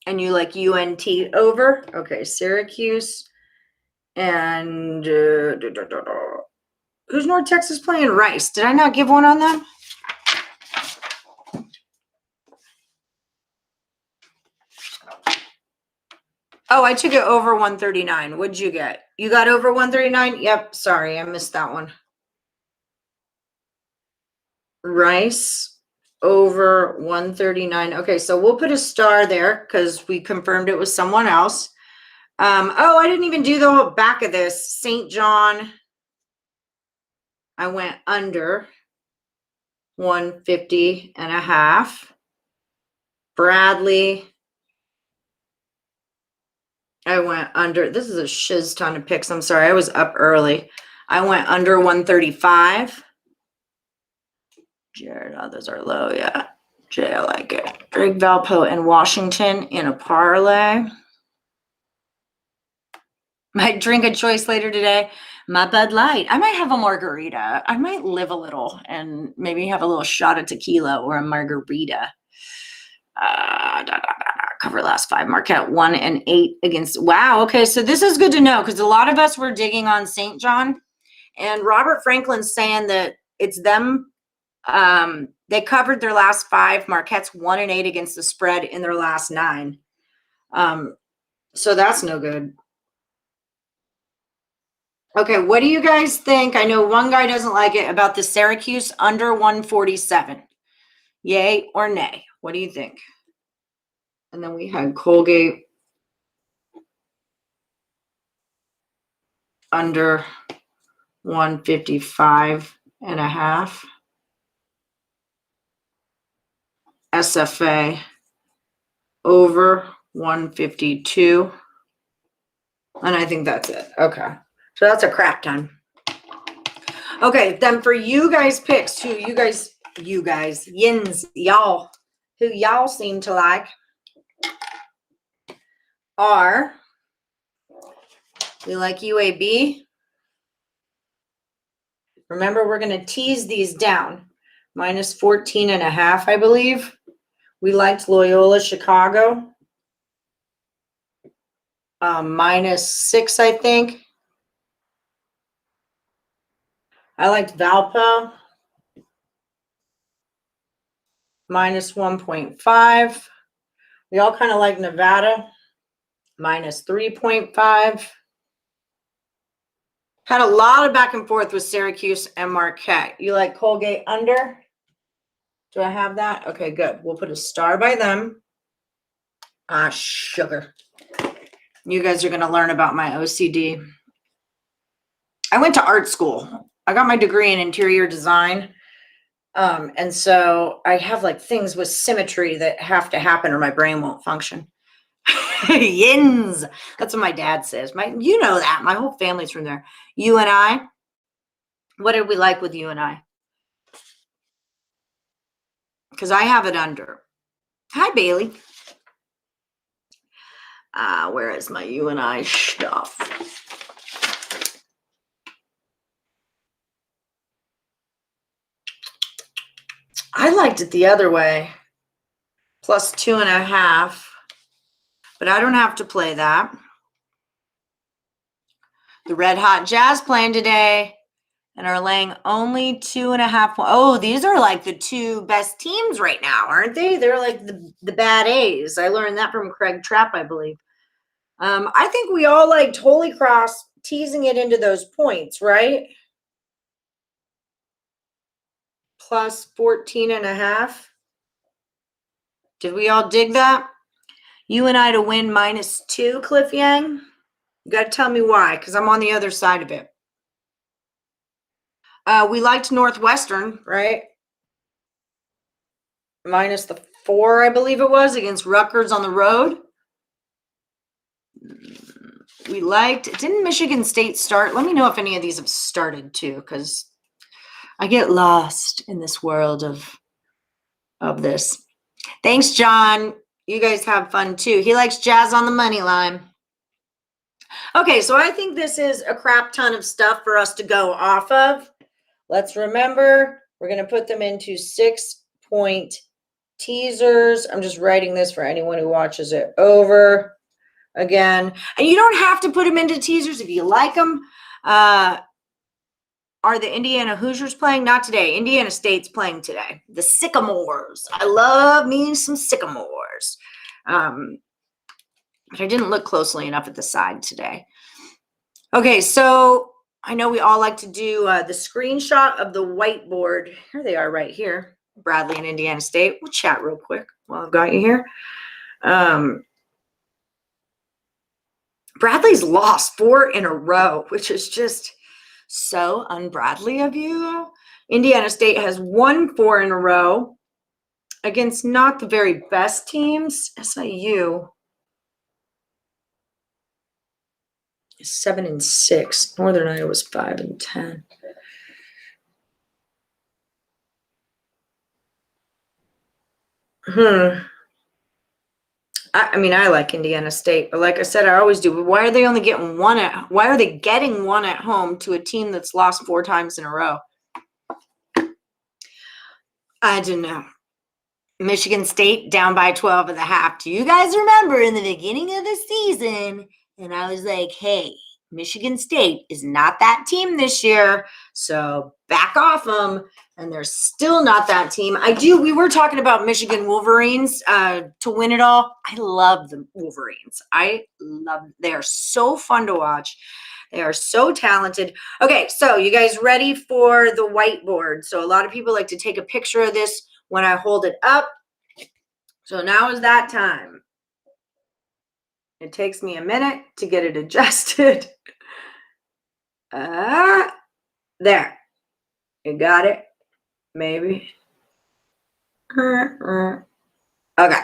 And you like UNT over? Okay, Syracuse and who's North Texas playing? Rice. Did I not give one on them? Oh, I took it over 139. What'd you get? You got over 139? Yep, sorry, I missed that one. Rice over 139. Okay, so we'll put a star there because we confirmed it was someone else. Oh, I didn't even do the whole back of this. St. John, I went under 150.5. Bradley, I went under. This is a shiz ton of picks. I'm sorry, I was up early. I went under 135. Jared, oh, those are low, yeah. Jay, I like it. Drake, Valpo, and Washington in a parlay. Might drink a choice later today. My Bud Light. I might have a margarita. I might live a little and maybe have a little shot of tequila or a margarita. Cover last 5. Marquette 1 and 8 against. Wow. Okay. So this is good to know because a lot of us were digging on St. John, and Robert Franklin's saying that it's them. They covered their last 5. Marquette's 1 and 8 against the spread in their last 9. So that's no good. Okay, what do you guys think? I know one guy doesn't like it about the Syracuse under 147. Yay or nay? What do you think? And then we had Colgate under 155.5. SFA over 152. And I think that's it. Okay. So that's a crap ton. Okay, then for you guys picks too, you guys, yins, y'all, who y'all seem to like are, we like UAB. Remember, we're going to tease these down. Minus 14.5, I believe. We liked Loyola Chicago. Minus 6, I think. I liked Valpo. Minus 1.5. We all kind of like Nevada. Minus 3.5. Had a lot of back and forth with Syracuse and Marquette. You like Colgate under? Do I have that? Okay, good. We'll put a star by them. Sugar. You guys are going to learn about my OCD. I went to art school. I got my degree in interior design. And so I have like things with symmetry that have to happen or my brain won't function. Yins. That's what my dad says. You know that. My whole family's from there. You and I. What did we like with you and I? Because I have it under. Hi, Bailey. Where is my you and I stuff? I liked it the other way. Plus 2.5. But I don't have to play that. The Red Hot Jazz playing today and are laying only 2.5. Oh, these are like the 2 best teams right now, aren't they? They're like the bad A's. I learned that from Craig Trapp, I believe. I think we all liked Holy Cross teasing it into those points, right? Plus 14.5. Did we all dig that? You and I to win minus 2, Cliff Yang. You got to tell me why, because I'm on the other side of it. We liked Northwestern, right? Minus the 4, I believe it was, against Rutgers on the road. We liked, didn't Michigan State start? Let me know if any of these have started too, because I get lost in this world of this. Thanks, John. You guys have fun too. He likes Jazz on the money line. Okay, so I think this is a crap ton of stuff for us to go off of. Let's remember, we're going to put them into 6-point teasers. I'm just writing this for anyone who watches it over again. And you don't have to put them into teasers if you like them. Are the Indiana Hoosiers playing? Not today. Indiana State's playing today. The Sycamores. I love me some Sycamores. But I didn't look closely enough at the side today. Okay, so I know we all like to do the screenshot of the whiteboard. Here they are right here. Bradley and Indiana State. We'll chat real quick while I've got you here. Bradley's lost 4 in a row, which is just so un-Bradley of you. Indiana State has won 4 in a row against not the very best teams. SIU is 7-6. Northern Iowa's 5-10. I mean, I like Indiana State, but like I said, I always do. But why are they only getting one why are they getting one at home to a team that's lost 4 times in a row? I don't know. Michigan State down by 12.5. Do you guys remember in the beginning of the season? And I was like, hey, Michigan State is not that team this year, so back off them. And they're still not that team. We were talking about Michigan Wolverines to win it all. I love the Wolverines. They are so fun to watch. They are so talented. Okay, so you guys ready for the whiteboard? So a lot of people like to take a picture of this when I hold it up. So now is that time. It takes me a minute to get it adjusted. There. You got it? Maybe. Okay.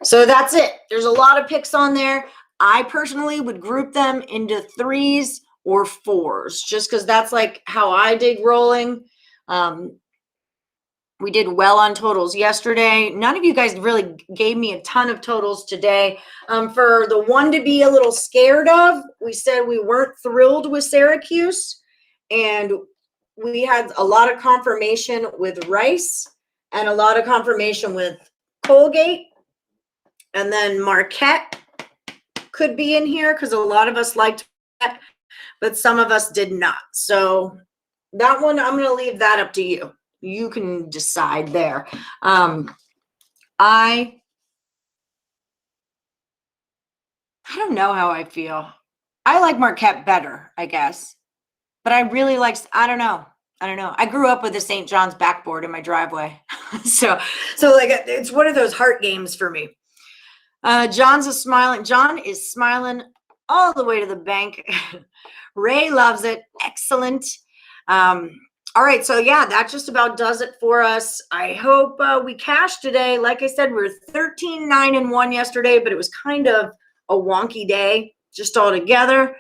So that's it. There's a lot of picks on there. I personally would group them into 3s or 4s just because that's like how I dig rolling. We did well on totals yesterday. None of you guys really gave me a ton of totals today. For the one to be a little scared of, we said we weren't thrilled with Syracuse. And we had a lot of confirmation with Rice and a lot of confirmation with Colgate. And then Marquette could be in here because a lot of us liked that, but some of us did not. So that one, I'm going to leave that up to you. You can decide there. I don't know how I feel. I like Marquette better, I guess. But I really like, I don't know. I grew up with a St. John's backboard in my driveway. so like it's one of those heart games for me. John is smiling all the way to the bank. Ray loves it. Excellent. All right, so yeah, that just about does it for us. I hope we cashed today. Like I said, we were 13-9-1 yesterday, but it was kind of a wonky day just all together.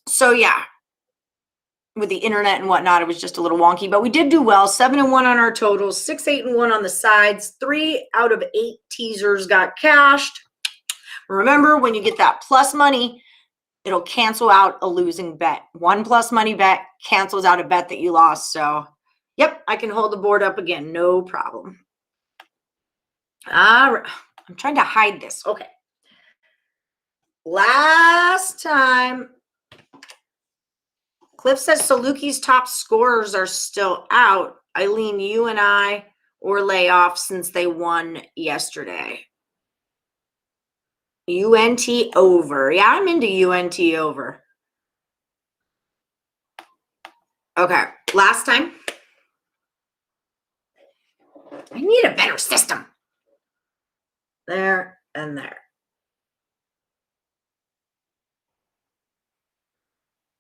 So yeah, with the internet and whatnot, it was just a little wonky, but we did do well. 7-1 on our totals, 6-8-1 on the sides. 3 out of 8 teasers got cashed. Remember, when you get that plus money, it'll cancel out a losing bet. 1 plus money bet cancels out a bet that you lost. So, yep, I can hold the board up again. No problem. All right. I'm trying to hide this. Okay. Last time, Cliff says Salukis' top scorers are still out. Eileen, you and I, or lay off since they won yesterday. UNT over. Yeah, I'm into UNT over. Okay, last time. I need a better system. There and there.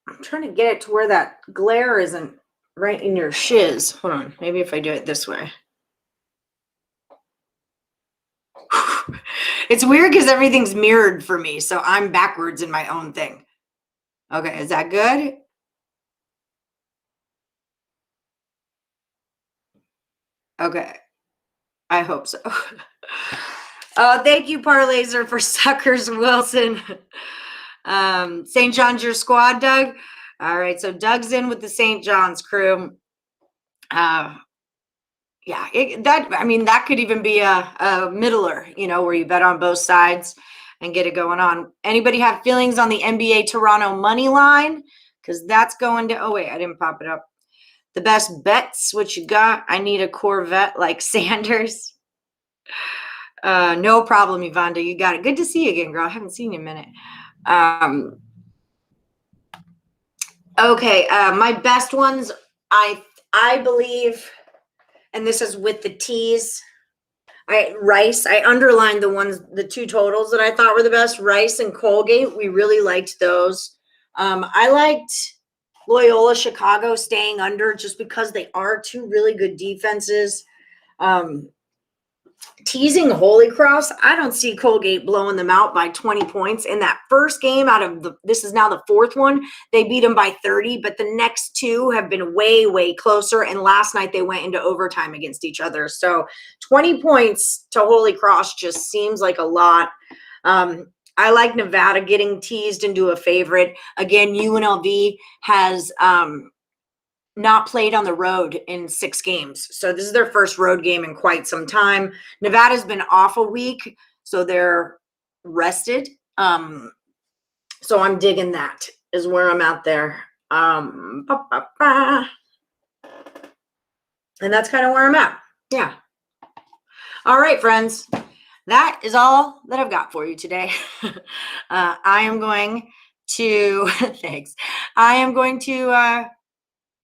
I'm trying to get it to where that glare isn't right in your shiz. Hold on. Maybe if I do it this way. It's weird because everything's mirrored for me, so I'm backwards in my own thing. Okay, is that good? Okay. I hope so. Thank you, Parlays for Suckers Wilson. St. John's your squad, Doug. All right, so Doug's in with the St. John's crew. Yeah, that could even be a middler, where you bet on both sides and get it going on. Anybody have feelings on the NBA Toronto money line? Because that's going to, oh wait, I didn't pop it up. The best bets, what you got? I need a Corvette like Sanders. No problem, Yvonne. You got it. Good to see you again, girl. I haven't seen you in a minute. Okay, my best ones, I believe, and this is with the T's. Rice, I underlined the 2 totals that I thought were the best. Rice and Colgate, we really liked those. I liked Loyola Chicago staying under just because they are 2 really good defenses. Teasing Holy Cross, I don't see Colgate blowing them out by 20 points. In that first game out of this is now the fourth one, they beat them by 30, but the next two have been way, way closer. And last night they went into overtime against each other. So 20 points to Holy Cross just seems like a lot. I like Nevada getting teased into a favorite. Again, UNLV has not played on the road in 6 games. So this is their first road game in quite some time. Nevada's been off a week, so they're rested. So I'm digging that is where I'm at there. And that's kind of where I'm at. Yeah. All right, friends. That is all that I've got for you today. I am going to, thanks. I am going to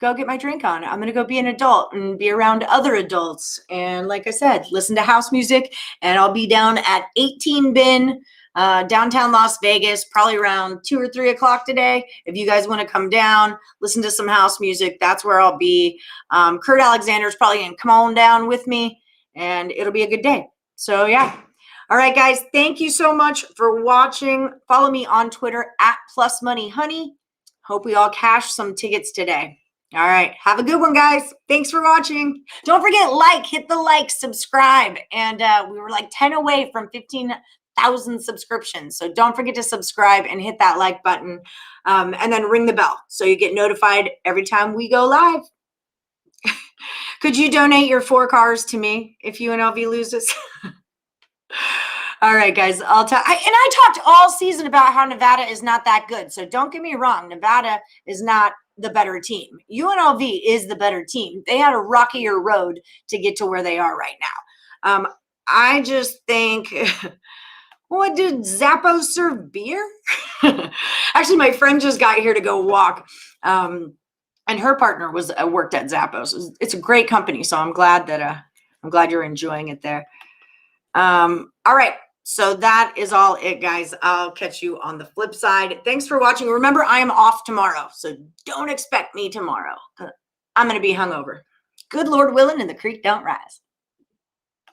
go get my drink on. I'm going to go be an adult and be around other adults. And like I said, listen to house music. And I'll be down at 18 Bin, downtown Las Vegas, probably around 2 or 3 o'clock today. If you guys want to come down, listen to some house music, that's where I'll be. Kurt Alexander's probably going to come on down with me, and it'll be a good day. So yeah. All right, guys, thank you so much for watching. Follow me on Twitter at +moneyhoney. Hope we all cash some tickets today. All right. Have a good one, guys. Thanks for watching. Don't forget, hit the like, subscribe. And we were like 10 away from 15,000 subscriptions. So don't forget to subscribe and hit that like button. And then ring the bell so you get notified every time we go live. Could you donate your 4 cars to me if UNLV loses? All right, guys. I talked all season about how Nevada is not that good. So don't get me wrong. Nevada is not the better team. UNLV is the better team. They had a rockier road to get to where they are right now. I just think, what, did Zappos serve beer? Actually, my friend just got here to go walk. And her partner worked at Zappos. It's a great company. So I'm glad you're enjoying it there. All right. So that is all it, guys. I'll catch you on the flip side. Thanks for watching. Remember, I am off tomorrow, so don't expect me tomorrow. I'm going to be hungover. Good Lord willing, and the creek don't rise.